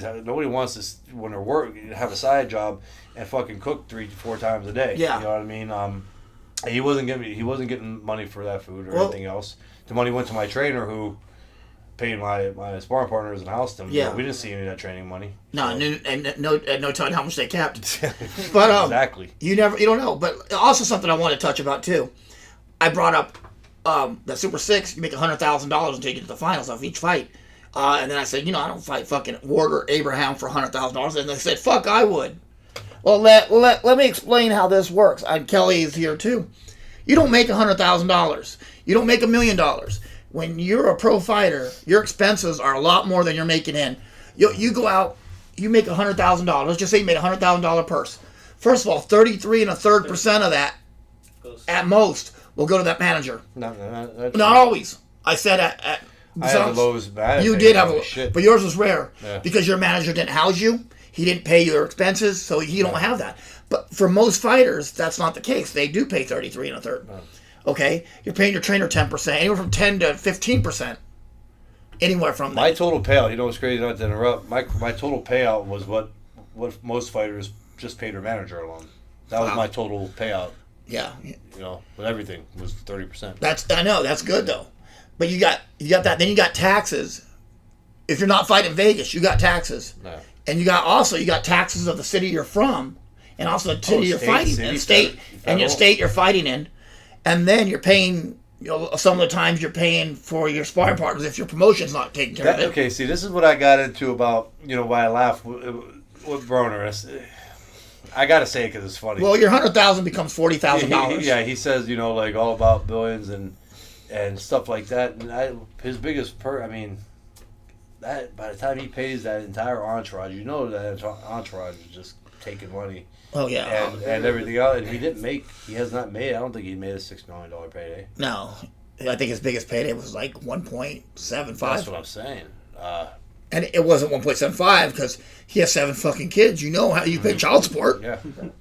Speaker 1: wants to, when they're have a side job and fucking cook 3-4 times a day.
Speaker 2: Yeah.
Speaker 1: You know what I mean? He wasn't getting money for that food or anything else. The money went to my trainer who paid my sparring partners and housed them.
Speaker 2: Yeah.
Speaker 1: We didn't see any of that training money.
Speaker 2: No, and no telling how much they kept. But
Speaker 1: exactly.
Speaker 2: You don't know. But also something I want to touch about too. I brought up that Super 6, you make $100,000 and take it to the finals off each fight. And then I said, I don't fight fucking Ward or Abraham for $100,000. And they said, fuck, I would. Well, let me explain how this works. And Kelly is here too. You don't make $100,000. You don't make $1 million. When you're a pro fighter, your expenses are a lot more than you're making in. You go out, you make $100,000. Let's just say you made a $100,000 purse. First of all, 33 1/3% of that, at most, will go to that manager.
Speaker 1: No,
Speaker 2: not always. I said at
Speaker 1: I had the lowest manager.
Speaker 2: You did have a
Speaker 1: shit.
Speaker 2: but yours was rare
Speaker 1: Yeah.
Speaker 2: because your manager didn't house you. He didn't pay your expenses, so you don't have that. But for most fighters, that's not the case. They do pay 33 1/3. Okay, you're paying your trainer 10%, anywhere from 10 to 15%. Anywhere from that.
Speaker 1: My total payout, what's crazy, not to interrupt, my total payout was what most fighters just paid their manager alone. That was my total payout.
Speaker 2: Yeah.
Speaker 1: With everything was 30%.
Speaker 2: I know, that's good though. But you got that, then you got taxes. If you're not fighting Vegas, you got taxes.
Speaker 1: No.
Speaker 2: And you got taxes of the city you're from, and also the city you're fighting, and your state you're fighting in. And then you're paying, some of the times you're paying for your sparring partners if your promotion's not taking care of it.
Speaker 1: Okay, see, this is what I got into about, why I laugh with Broner. I got to say it because it's funny.
Speaker 2: Well, your $100,000 becomes $40,000.
Speaker 1: Yeah, he says, like all about billions and stuff like that. And his biggest that by the time he pays that entire entourage, that entourage is just taking money.
Speaker 2: Oh yeah,
Speaker 1: and everything else. And he has not made. I don't think he made a $6 million payday.
Speaker 2: No, I think his biggest payday was like 1.75.
Speaker 1: That's what I'm saying.
Speaker 2: And it wasn't 1.75 because he has 7 fucking kids. You know how you pay child support.
Speaker 1: Yeah, and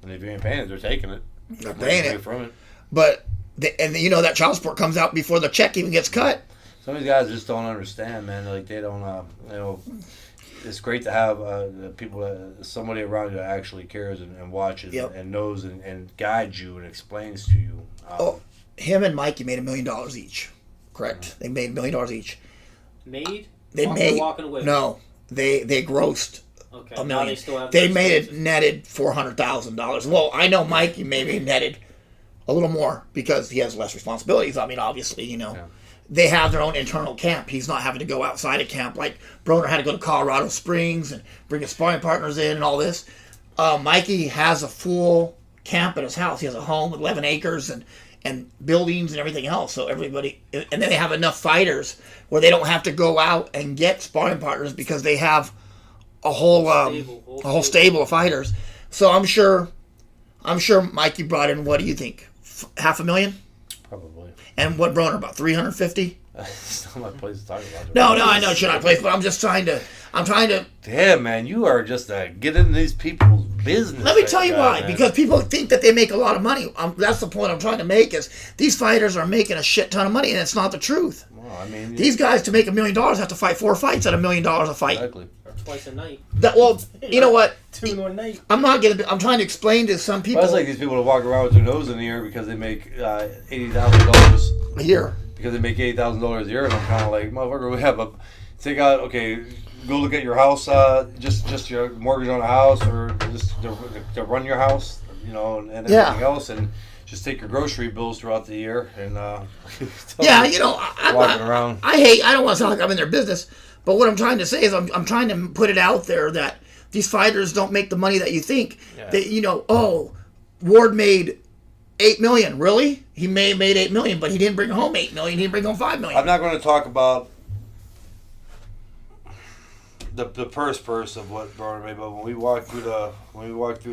Speaker 1: if you ain't paying it, they're taking it.
Speaker 2: They're paying it
Speaker 1: from it.
Speaker 2: But that child support comes out before the check even gets cut.
Speaker 1: Some of these guys just don't understand, man. Like they don't, It's great to have somebody around you that actually cares and watches and knows and guides you and explains to you.
Speaker 2: Him and Mikey made $1 million each. Correct. They made $1 million each.
Speaker 3: Made?
Speaker 2: Walking away. No, they grossed $1 million. They made it netted $400,000. Well, I know Mikey maybe netted a little more because he has less responsibilities. I mean, obviously, Yeah. They have their own internal camp. He's not having to go outside of camp like Broner had to go to Colorado Springs and bring his sparring partners in and all this. Mikey has a full camp at his house. He has a home with 11 acres and buildings and everything else. So everybody, and then they have enough fighters where they don't have to go out and get sparring partners because they have a whole stable of fighters. So I'm sure Mikey brought in, what do you think? $500,000?
Speaker 1: Probably.
Speaker 2: And what Broner, about 350?
Speaker 1: It's not my place to talk about it.
Speaker 2: No, I know it's not my place, but I'm trying to.
Speaker 1: Damn, man, you are just get into these people's business.
Speaker 2: Let me tell you why.
Speaker 1: Man.
Speaker 2: Because people think that they make a lot of money. That's the point I'm trying to make is these fighters are making a shit ton of money, and it's not the truth.
Speaker 1: Well, I mean,
Speaker 2: These guys, to make $1 million, have to fight 4 fights at $1 million a fight.
Speaker 1: exactly.
Speaker 3: Or twice a night.
Speaker 2: You know what?
Speaker 3: 2 in 1 night.
Speaker 2: I'm trying to explain to some people
Speaker 1: Well, it's like these people that walk around with their nose in the air because they make $80,000
Speaker 2: a year.
Speaker 1: because they make $80,000 a year, and I'm kind of like, motherfucker, we have a take out. Okay, go look at your house. Just your mortgage on a house, or just to run your house, you know, and everything else, and just take your grocery bills throughout the year, and
Speaker 2: yeah, you know,
Speaker 1: walking around.
Speaker 2: I don't want to sound like I'm in their business, but what I'm trying to say is I'm trying to put it out there that these fighters don't make the money that you think.
Speaker 1: Yeah.
Speaker 2: That, you know, Ward made $8 million. Really? He made $8 million, but he didn't bring home $8 million. He didn't bring home $5 million.
Speaker 1: I'm not going to talk about the purse of what Broner made, but when we walked through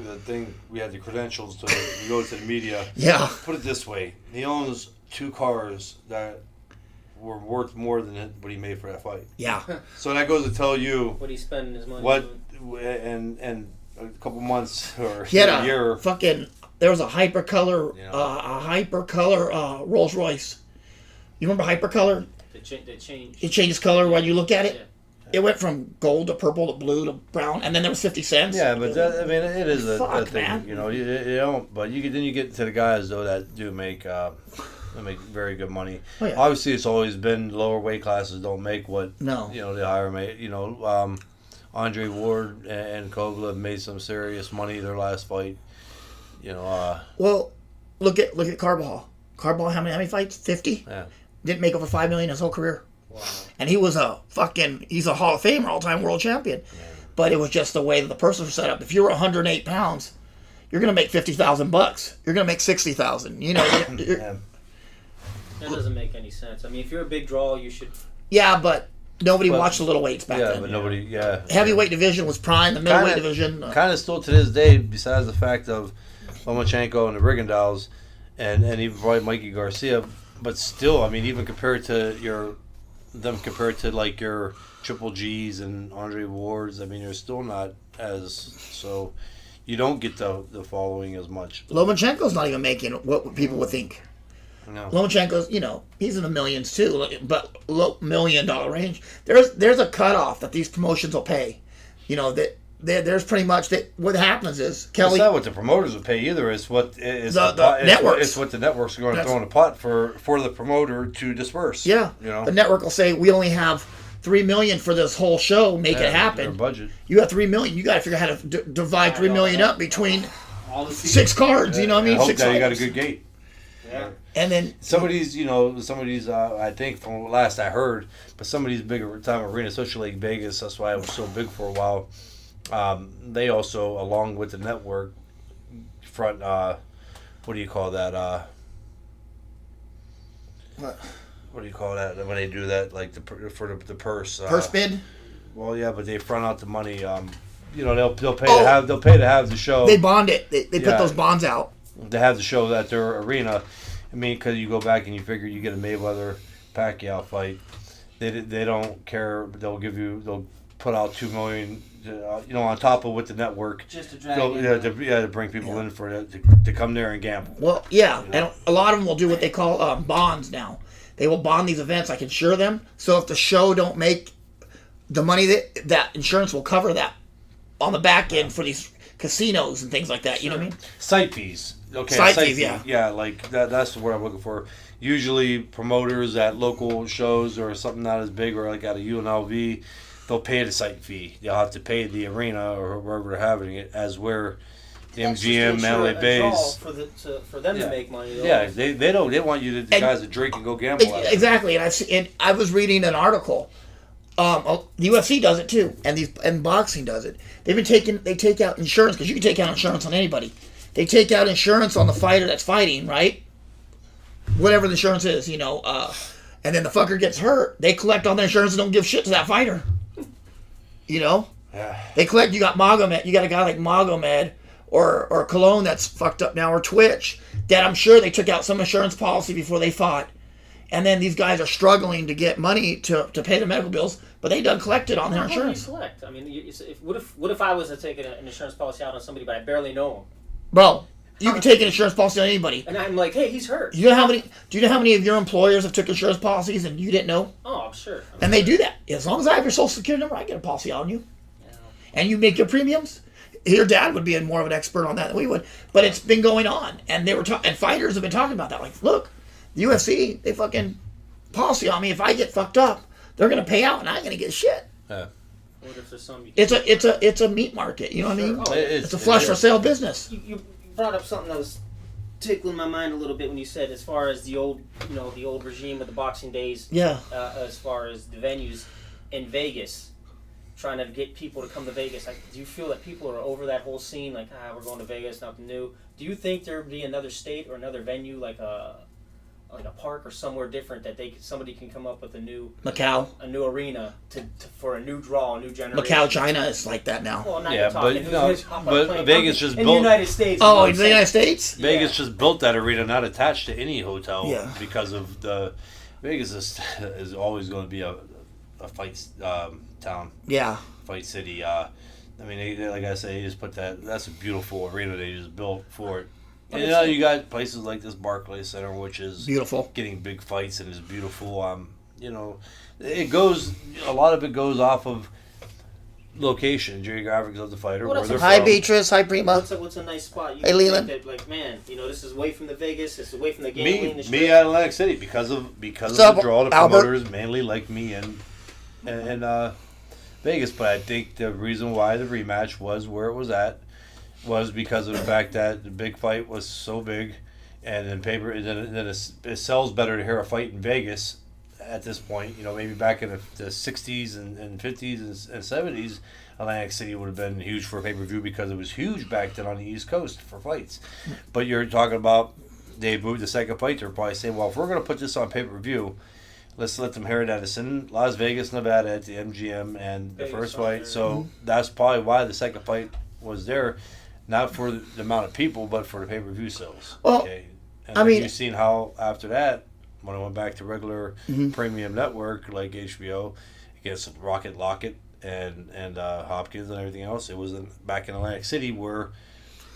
Speaker 1: the thing, we had the credentials to go to the media.
Speaker 2: Yeah.
Speaker 1: Put it this way: he owns 2 cars that were worth more than what he made for that fight.
Speaker 2: Yeah.
Speaker 1: So that goes to tell you
Speaker 3: What he's spending his money
Speaker 1: what,
Speaker 3: on.
Speaker 1: and a couple months or
Speaker 2: He had
Speaker 1: a year.
Speaker 2: There was a hypercolor,
Speaker 1: Yeah.
Speaker 2: Rolls Royce. You remember hypercolor?
Speaker 3: They changed.
Speaker 2: It changes color when you look at it.
Speaker 3: Yeah.
Speaker 2: It went from gold to purple to blue to brown, and then there was 50 cents.
Speaker 1: Yeah, but I mean, it is a thing,
Speaker 2: man.
Speaker 1: you know. You don't, but then you get to the guys though that do make very good money.
Speaker 2: Oh, yeah.
Speaker 1: Obviously, it's always been lower weight classes don't make what
Speaker 2: No.
Speaker 1: you know the higher make. You know, Andre Ward and Kovalev have made some serious money their last fight. You know,
Speaker 2: Well, look at Carbajal. Carbajal, how many fights? 50.
Speaker 1: yeah.
Speaker 2: Didn't make over $5 million his whole career.
Speaker 3: Wow.
Speaker 2: And he was he's a Hall of Famer, all-time world champion. Yeah. But it was just the way that the purses were set up. If you were 108 pounds, you're going to make $50,000. You're going to make $60,000. You know.
Speaker 1: Yeah.
Speaker 3: That doesn't make any sense. I mean, if you're a big draw, you should.
Speaker 2: Yeah, but nobody watched the little weights back
Speaker 1: Yeah,
Speaker 2: then.
Speaker 1: but nobody. Yeah.
Speaker 2: Heavyweight division was prime. The middleweight division.
Speaker 1: Kind of still to this day, besides the fact of Lomachenko and the Rigondeaux, and even probably Mikey Garcia, but still, I mean, even compared to your Triple G's and Andre Wards, I mean, you're still not as so. You don't get the following as much.
Speaker 2: Lomachenko's not even making what people would think.
Speaker 1: No.
Speaker 2: Lomachenko's, you know, he's in the millions too, but low $1 million range. There's a cutoff that these promotions will pay. You know, that there's pretty much that. What happens is Kelly.
Speaker 1: It's not what the promoters will pay either. It's what
Speaker 2: the networks.
Speaker 1: It's what the networks are going to throw in a pot for the promoter to disperse.
Speaker 2: Yeah,
Speaker 1: you know,
Speaker 2: the network will say we only have $3 million for this whole show. Make it happen.
Speaker 1: Their budget.
Speaker 2: You have $3 million. You got to figure out how to divide $3 million up between
Speaker 3: All the
Speaker 2: 6 cards. You know what I mean?
Speaker 1: I hope
Speaker 2: 6
Speaker 1: that you got a
Speaker 2: fighters.
Speaker 1: good gate.
Speaker 3: Yeah.
Speaker 2: And then
Speaker 1: some of these, I think from last I heard, but some of these bigger time arenas, especially like Vegas, that's why it was so big for a while. They also, along with the network front, what do you call that? What do you call that when they do that? Like for the purse.
Speaker 2: purse bid.
Speaker 1: Well, yeah, but they front out the money. You know, they'll pay to have the show.
Speaker 2: They bond it. They put those bonds out.
Speaker 1: To have the show at their arena. I mean, because you go back and you figure you get a Mayweather Pacquiao fight, they don't care. They'll put out $2 million, you know, on top of what the network.
Speaker 3: Just to drag.
Speaker 1: To bring people in for it to come there and gamble.
Speaker 2: Well, yeah, and a lot of them will do what they call bonds now. They will bond these events, like insure them. So if the show don't make the money, that insurance will cover that on the back end for these casinos and things like that. You know what I mean?
Speaker 1: Site fees. Okay,
Speaker 2: site fees, yeah.
Speaker 1: Yeah, like that's the word I'm looking for. Usually promoters at local shows or something not as big, or like at a UNLV, they'll pay the site fee. They'll have to pay the arena or wherever they're having it, as where the MGM, Mandalay Bays.
Speaker 3: For them to make money. Though.
Speaker 1: Yeah, they want you the guys to drink and go gamble.
Speaker 2: Exactly, and I was reading an article. The UFC does it too, and boxing does it. They take out insurance, because you can take out insurance on anybody. They take out insurance on the fighter that's fighting, right? Whatever the insurance is, you know. And then the fucker gets hurt. They collect on the insurance and don't give shit to that fighter. You know?
Speaker 1: Yeah.
Speaker 2: They collect. You got Magomed. You got a guy like Magomed or Cologne that's fucked up now, or Twitch, that I'm sure they took out some insurance policy before they fought. And then these guys are struggling to get money to pay their medical bills, but they done collected on their
Speaker 3: How do you
Speaker 2: insurance.
Speaker 3: collect? I mean, what if I was to take an insurance policy out on somebody, but I barely know him,
Speaker 2: Bro, you can take an insurance policy on anybody.
Speaker 3: and I'm like, hey, he's hurt.
Speaker 2: Do you know how many of your employers have took insurance policies and you didn't know?
Speaker 3: Oh, I'm sure.
Speaker 2: And they do that. As long as I have your social security number, I get a policy on you.
Speaker 3: Yeah.
Speaker 2: And you make your premiums. Your dad would be more of an expert on that than we would. But it's been going on. And they were and fighters have been talking about that. Like, look, the UFC, they fucking policy on me. If I get fucked up, they're gonna pay out and I ain't gonna get shit.
Speaker 1: Yeah.
Speaker 3: What if there's some?
Speaker 2: It's a meat market. You know what I mean?
Speaker 3: Oh,
Speaker 2: It's a flush for sale business.
Speaker 3: You brought up something that was tickling my mind a little bit when you said, as far as the old regime of the boxing days.
Speaker 2: Yeah.
Speaker 3: As far as the venues in Vegas, trying to get people to come to Vegas. Like, do you feel that people are over that whole scene? Like, we're going to Vegas, nothing new. Do you think there would be another state or another venue, like a park or somewhere different, that somebody can come up with a new arena for a new draw, a new generation?
Speaker 2: Macau, China is like that now.
Speaker 3: Well, now
Speaker 1: Yeah,
Speaker 3: you're talking.
Speaker 1: but Vegas just
Speaker 3: in
Speaker 1: built.
Speaker 3: the United States.
Speaker 2: Oh, in the United States?
Speaker 1: Vegas just built that arena, not attached to any hotel,
Speaker 2: Yeah.
Speaker 1: because of the Vegas is always going to be a fight town,
Speaker 2: Yeah.
Speaker 1: fight city. I mean, they, like I say, they just put that's a beautiful arena they just built for it. And you got places like this Barclays Center, which is
Speaker 2: Beautiful.
Speaker 1: getting big fights and is beautiful. A lot of it goes off of location, geographics of the fighter,
Speaker 3: Well,
Speaker 1: where they're
Speaker 2: Hi,
Speaker 1: from.
Speaker 2: Beatrice. Hi, Prima.
Speaker 3: What's a nice spot? You
Speaker 2: Hey, Leland.
Speaker 3: think that, like, man, this is away from the Vegas. This is away from the gambling. the
Speaker 1: Me
Speaker 3: strip.
Speaker 1: at Atlantic City because of
Speaker 2: What's up,
Speaker 1: the draw. The
Speaker 2: Albert?
Speaker 1: promoters mainly like me and Vegas, but I think the reason why the rematch was where it was at was because of the fact that the big fight was so big, and then it sells better to hear a fight in Vegas at this point. Maybe back in the 60s and 50s and 70s, Atlantic City would have been huge for a pay-per-view because it was huge back then on the East Coast for fights. But you're talking about they moved the second fight. They're probably saying, well, if we're going to put this on pay-per-view, let's let them hear that it's in Las Vegas, Nevada at the MGM and the
Speaker 3: Vegas
Speaker 1: first
Speaker 3: right
Speaker 1: fight.
Speaker 3: there.
Speaker 1: So that's probably why the second fight was there, not for the amount of people, but for the pay-per-view sales.
Speaker 2: Well,
Speaker 1: And
Speaker 2: I mean-
Speaker 1: you've seen how after that, when I went back to regular premium network like HBO, against Rocket Locket and Hopkins and everything else, it was back in Atlantic City where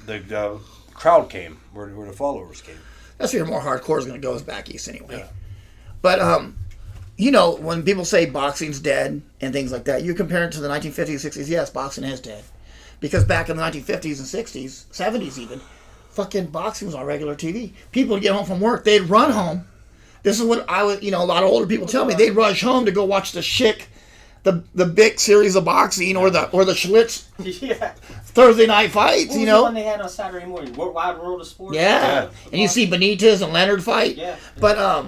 Speaker 1: the crowd came, where the followers came.
Speaker 2: That's where your more hardcore is going to go, is back east anyway.
Speaker 1: Yeah.
Speaker 2: But, when people say boxing's dead and things like that, you compare it to the 1950s, 60s, yes, boxing is dead. Because back in the 1950s and 60s, 70s even, fucking boxing was on regular TV. People would get home from work, they'd run home. This is what a lot of older people tell me. They'd rush home to go watch the Schick, the big series of boxing, or the Schlitz
Speaker 3: Yeah.
Speaker 2: Thursday night fights,
Speaker 3: What was the one they had on Saturday morning? Wild World of Sports?
Speaker 2: Yeah. And you see Benitez and Leonard fight.
Speaker 3: Yeah.
Speaker 2: But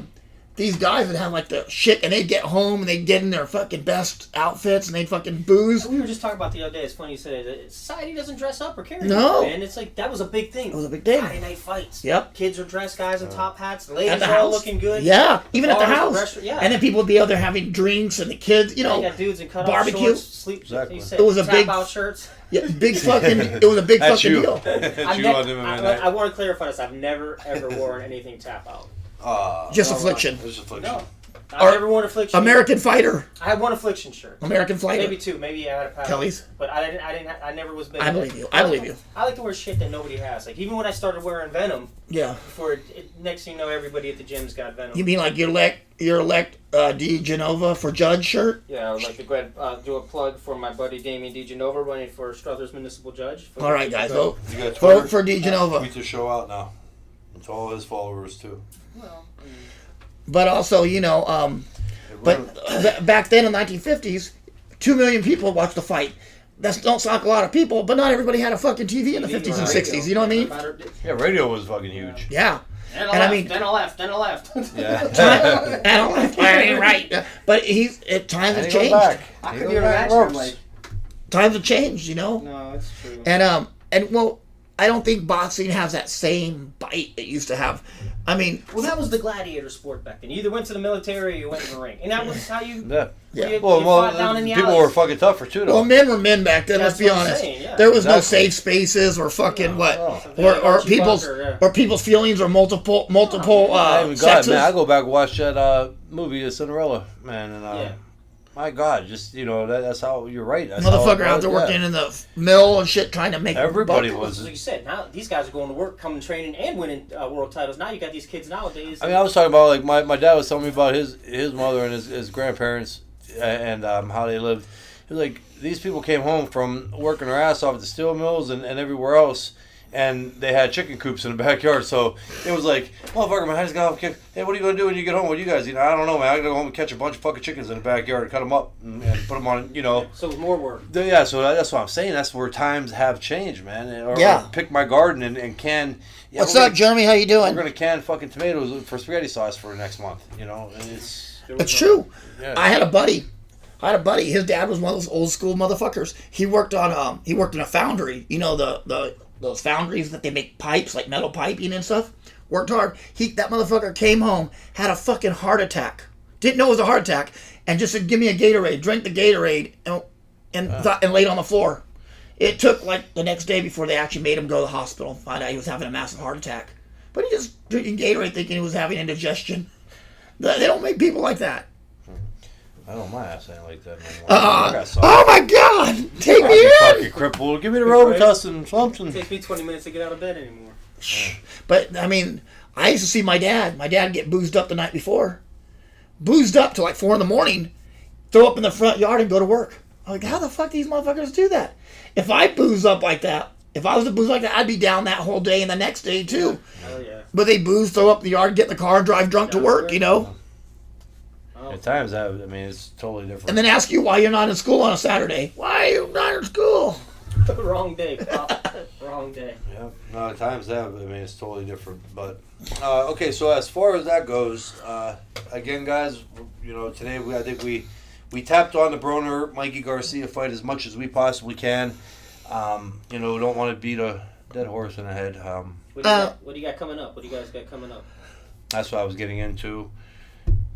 Speaker 2: these guys would have like the shit, and they'd get home and they'd get in their fucking best outfits and they'd fucking booze.
Speaker 3: We were just talking about the other day. It's funny you said it. Society doesn't dress up or care.
Speaker 2: No.
Speaker 3: And it's like, that was a big thing.
Speaker 2: It was a big thing.
Speaker 3: Friday night fights.
Speaker 2: Yep.
Speaker 3: Kids are dressed, guys in top hats. The
Speaker 2: At
Speaker 3: ladies
Speaker 2: the
Speaker 3: are all
Speaker 2: house.
Speaker 3: looking good.
Speaker 2: Yeah, even at the
Speaker 3: Bars,
Speaker 2: house.
Speaker 3: restaurant, yeah.
Speaker 2: And then people would be out there having drinks, and the kids,
Speaker 3: You got dudes in cut-off
Speaker 2: barbecue.
Speaker 3: shorts, sleep.
Speaker 1: Exactly.
Speaker 3: You said
Speaker 2: It was a
Speaker 3: tap
Speaker 2: big-
Speaker 3: out shirts.
Speaker 2: Yeah, big fucking. It was a big
Speaker 1: That's
Speaker 2: fucking
Speaker 1: you.
Speaker 2: deal.
Speaker 1: That's you on them and that.
Speaker 3: I want to clarify this. I've never ever worn anything tap out.
Speaker 2: Just affliction.
Speaker 1: There's affliction.
Speaker 3: No.
Speaker 2: Or
Speaker 3: I've never worn affliction.
Speaker 2: American Fighter.
Speaker 3: I had one affliction shirt.
Speaker 2: American Fighter.
Speaker 3: Maybe two. Maybe I had a pattern.
Speaker 2: Kelly's.
Speaker 3: But I never was big.
Speaker 2: I believe you. I believe you.
Speaker 3: I like to wear shit that nobody has. Like, even when I started wearing Venom,
Speaker 2: Yeah.
Speaker 3: before next thing you know, everybody at the gym's got Venom.
Speaker 2: You mean like your elect D Genova for Judge shirt?
Speaker 3: Yeah, I would like to go ahead do a plug for my buddy Damien DeGenova running for Struthers Municipal Judge.
Speaker 2: All right, guys, vote.
Speaker 1: You got Twitter?
Speaker 2: Vote for D Genova.
Speaker 1: Tweet the show out now. It's all his followers too.
Speaker 3: Well,
Speaker 2: But also, back then in the 1950s, 2 million people watched the fight. That don't sound like a lot of people, but not everybody had a fucking TV in the 50s and 60s. You know what I mean?
Speaker 1: Yeah, radio was fucking huge.
Speaker 2: Yeah.
Speaker 3: Then
Speaker 2: And I mean-
Speaker 3: then I left.
Speaker 1: Yeah.
Speaker 2: I don't like fighting, right. But times have changed.
Speaker 3: I could be a match. I'm like,
Speaker 2: Times have changed,
Speaker 3: no, it's true.
Speaker 2: And I don't think boxing has that same bite it used to have. I mean,
Speaker 3: well, that was the gladiator sport back then. You either went to the military or you went to the ring, and that was how you.
Speaker 1: Yeah.
Speaker 3: You
Speaker 1: Well,
Speaker 3: fought down in the
Speaker 1: people
Speaker 3: alleys.
Speaker 1: were fucking tougher too, though.
Speaker 2: well, men were men back then.
Speaker 3: That's
Speaker 2: Let's be
Speaker 3: what I'm
Speaker 2: honest.
Speaker 3: saying, yeah.
Speaker 2: There was no
Speaker 1: Exactly.
Speaker 2: safe spaces or fucking what,
Speaker 3: No.
Speaker 2: or people's
Speaker 3: Yeah.
Speaker 2: or people's feelings or multiple
Speaker 1: I even God,
Speaker 2: sexes.
Speaker 1: man, I go back and watch that movie, Cinderella, man, and
Speaker 3: Yeah.
Speaker 1: my God, just that's how you're right. That's how it
Speaker 2: Motherfucker out
Speaker 1: was,
Speaker 2: there
Speaker 1: yeah.
Speaker 2: working in the mill and shit, trying to make
Speaker 1: Everybody
Speaker 2: buck.
Speaker 1: was.
Speaker 3: Like you said, now these guys are going to work, coming training, and winning world titles. Now you got these kids nowadays.
Speaker 1: I mean, I was talking about, like, my dad was telling me about his mother and his grandparents and how they lived. He was like, these people came home from working their ass off at the steel mills and everywhere else, and they had chicken coops in the backyard. So it was like, motherfucker, man, I just got off. Hey, what are you going to do when you get home? What do you guys eat? I don't know, man. I got to go home and catch a bunch of fucking chickens in the backyard and cut them up and put them on,
Speaker 3: So more work.
Speaker 1: Yeah, so that's what I'm saying. That's where times have changed, man. Or pick my garden and can. Yeah,
Speaker 2: What's up, Jeremy? How you doing?
Speaker 1: We're going to can fucking tomatoes for spaghetti sauce for next month, and it's...
Speaker 2: It's true.
Speaker 1: Yeah.
Speaker 2: I had a buddy. His dad was one of those old school motherfuckers. He worked on he worked in a foundry. You know those foundries that they make pipes, like metal piping and stuff. Worked hard. That motherfucker came home, had a fucking heart attack. Didn't know it was a heart attack, and just said, "Give me a Gatorade." Drank the Gatorade and laid on the floor. It took like the next day before they actually made him go to the hospital. Find out he was having a massive heart attack. But he just drinking Gatorade, thinking he was having indigestion. They don't make people like that.
Speaker 1: I don't mind ass ain't like that no more.
Speaker 2: Oh my God! Take me in.
Speaker 1: Fucking crippled. Give me the Robitussin, something.
Speaker 3: It takes me 20 minutes to get out of bed anymore.
Speaker 2: But I mean, I used to see my dad. My dad get boozed up the night before, boozed up till like 4 a.m. Throw up in the front yard and go to work. I'm like, how the fuck do these motherfuckers do that? If I booze up like that, if I was to booze like that, I'd be down that whole day and the next day too.
Speaker 3: Hell yeah.
Speaker 2: But they booze, throw up the yard, get in the car, and drive drunk to work.
Speaker 1: At times, it's totally different.
Speaker 2: And then ask you why you're not in school on a Saturday. Why are you not in school?
Speaker 3: Wrong day, pal. Wrong day.
Speaker 1: Yeah, no, at times it's totally different. But okay, so as far as that goes, again, guys, today I think we tapped on the Broner Mikey Garcia fight as much as we possibly can. We don't want to beat a dead horse in the head.
Speaker 3: What do you got coming up? What do you guys got coming up?
Speaker 1: That's what I was getting into.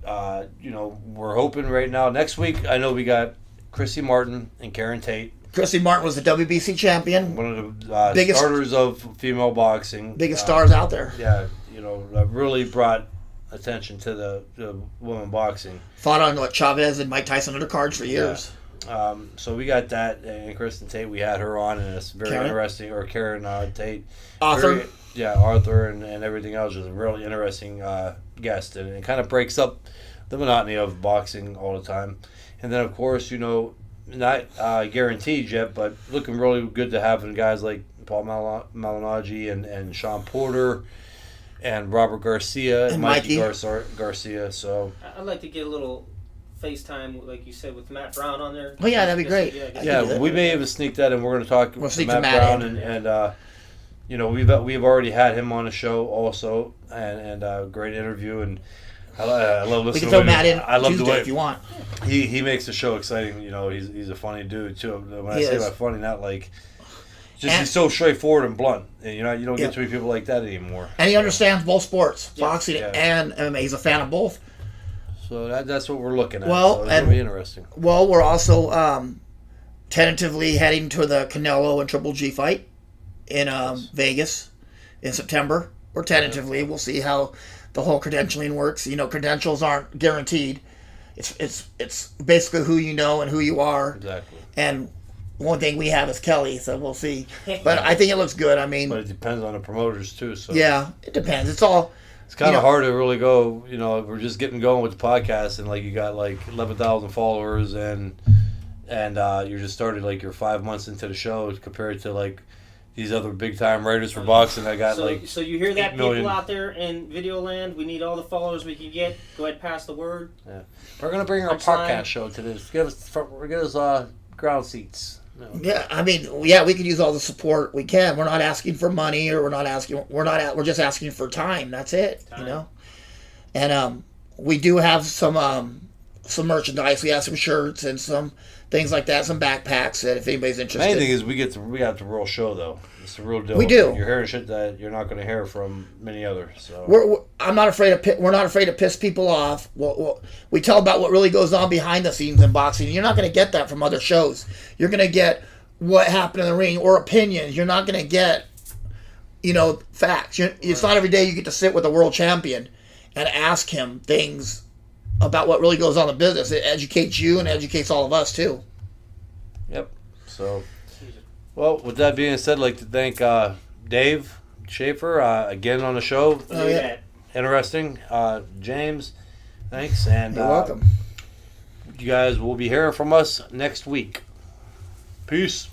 Speaker 1: We're hoping right now. Next week, I know we got Chrissy Martin and Karen Tate.
Speaker 2: Chrissy Martin was the WBC champion.
Speaker 1: One of the
Speaker 2: Biggest-
Speaker 1: starters of female boxing.
Speaker 2: Biggest stars out there.
Speaker 1: Yeah, really brought attention to the women boxing.
Speaker 2: Fought on Chavez and Mike Tyson undercards for years.
Speaker 1: So we got that, and Kristen Tate, we had her on, and it's very interesting. Or Karen Tate.
Speaker 2: Arthur.
Speaker 1: Arthur and everything else was a really interesting guest, and it kind of breaks up the monotony of boxing all the time. And then, of course, not guaranteed yet, but looking really good to having guys like Paul Malignaggi and Sean Porter and Robert Garcia and Mikey Garcia. So
Speaker 3: I'd like to get a little FaceTime, like you said, with Matt Brown on there.
Speaker 2: Oh yeah, that'd be great.
Speaker 1: We may even sneak that in. We're going to talk
Speaker 2: We'll
Speaker 1: with
Speaker 2: sneak
Speaker 1: Matt
Speaker 2: Matt
Speaker 1: Brown
Speaker 2: in.
Speaker 1: we've already had him on the show also, and great interview, and I love listening.
Speaker 2: We can throw Matt in
Speaker 1: I love
Speaker 2: Tuesday
Speaker 1: the way
Speaker 2: if you want.
Speaker 1: he makes the show exciting. He's a funny dude too. When I say about funny, not like he's so straightforward and blunt. And, you don't get too many people like that anymore.
Speaker 2: And he understands both sports, boxing
Speaker 1: Yeah.
Speaker 2: and MMA. He's a fan of both.
Speaker 1: So that's what we're looking at.
Speaker 2: Well,
Speaker 1: so it's gonna be interesting.
Speaker 2: Well, we're also tentatively heading to the Canelo and Triple G fight in Vegas in September. Or tentatively, we'll see how the whole credentialing works. Credentials aren't guaranteed. It's basically who you know and who you are.
Speaker 1: Exactly.
Speaker 2: And one thing we have is Kelly, so we'll see. But I think it looks good. I mean,
Speaker 1: But it depends on the promoters too. So
Speaker 2: yeah, it depends. It's all.
Speaker 1: It's kind of hard to really go. We're just getting going with the podcast, and like you got like 11,000 followers, and you're just started like you're 5 months into the show compared to like these other big time writers for boxing. I got
Speaker 3: So you hear that,
Speaker 1: 8 million.
Speaker 3: people out there in video land? We need all the followers we can get. Go ahead, pass the word.
Speaker 1: Yeah. We're gonna bring our
Speaker 3: Punchline.
Speaker 1: podcast show to this. Give us ground seats. No.
Speaker 2: Yeah, I mean, yeah, we could use all the support we can. We're not asking for money, or we're just asking for time. That's it,
Speaker 3: Time.
Speaker 2: And we do have some some merchandise. We have some shirts and some things like that, some backpacks that if anybody's
Speaker 1: The
Speaker 2: interested.
Speaker 1: main thing is we got the real show though. It's the real deal.
Speaker 2: We do.
Speaker 1: You're hearing shit that you're not going to hear from many others. So
Speaker 2: We're not afraid to piss people off. We tell about what really goes on behind the scenes in boxing. You're not going to get that from other shows. You're going to get what happened in the ring or opinions. You're not going to get, facts. It's not every day you get to sit with a world champion and ask him things about what really goes on in the business. It educates you and educates all of us too.
Speaker 1: Yep. So, well, with that being said, I'd like to thank Dave Schaefer again on the show.
Speaker 2: Oh, yeah.
Speaker 1: Interesting. James, thanks. And
Speaker 2: You're welcome.
Speaker 1: You guys will be hearing from us next week. Peace.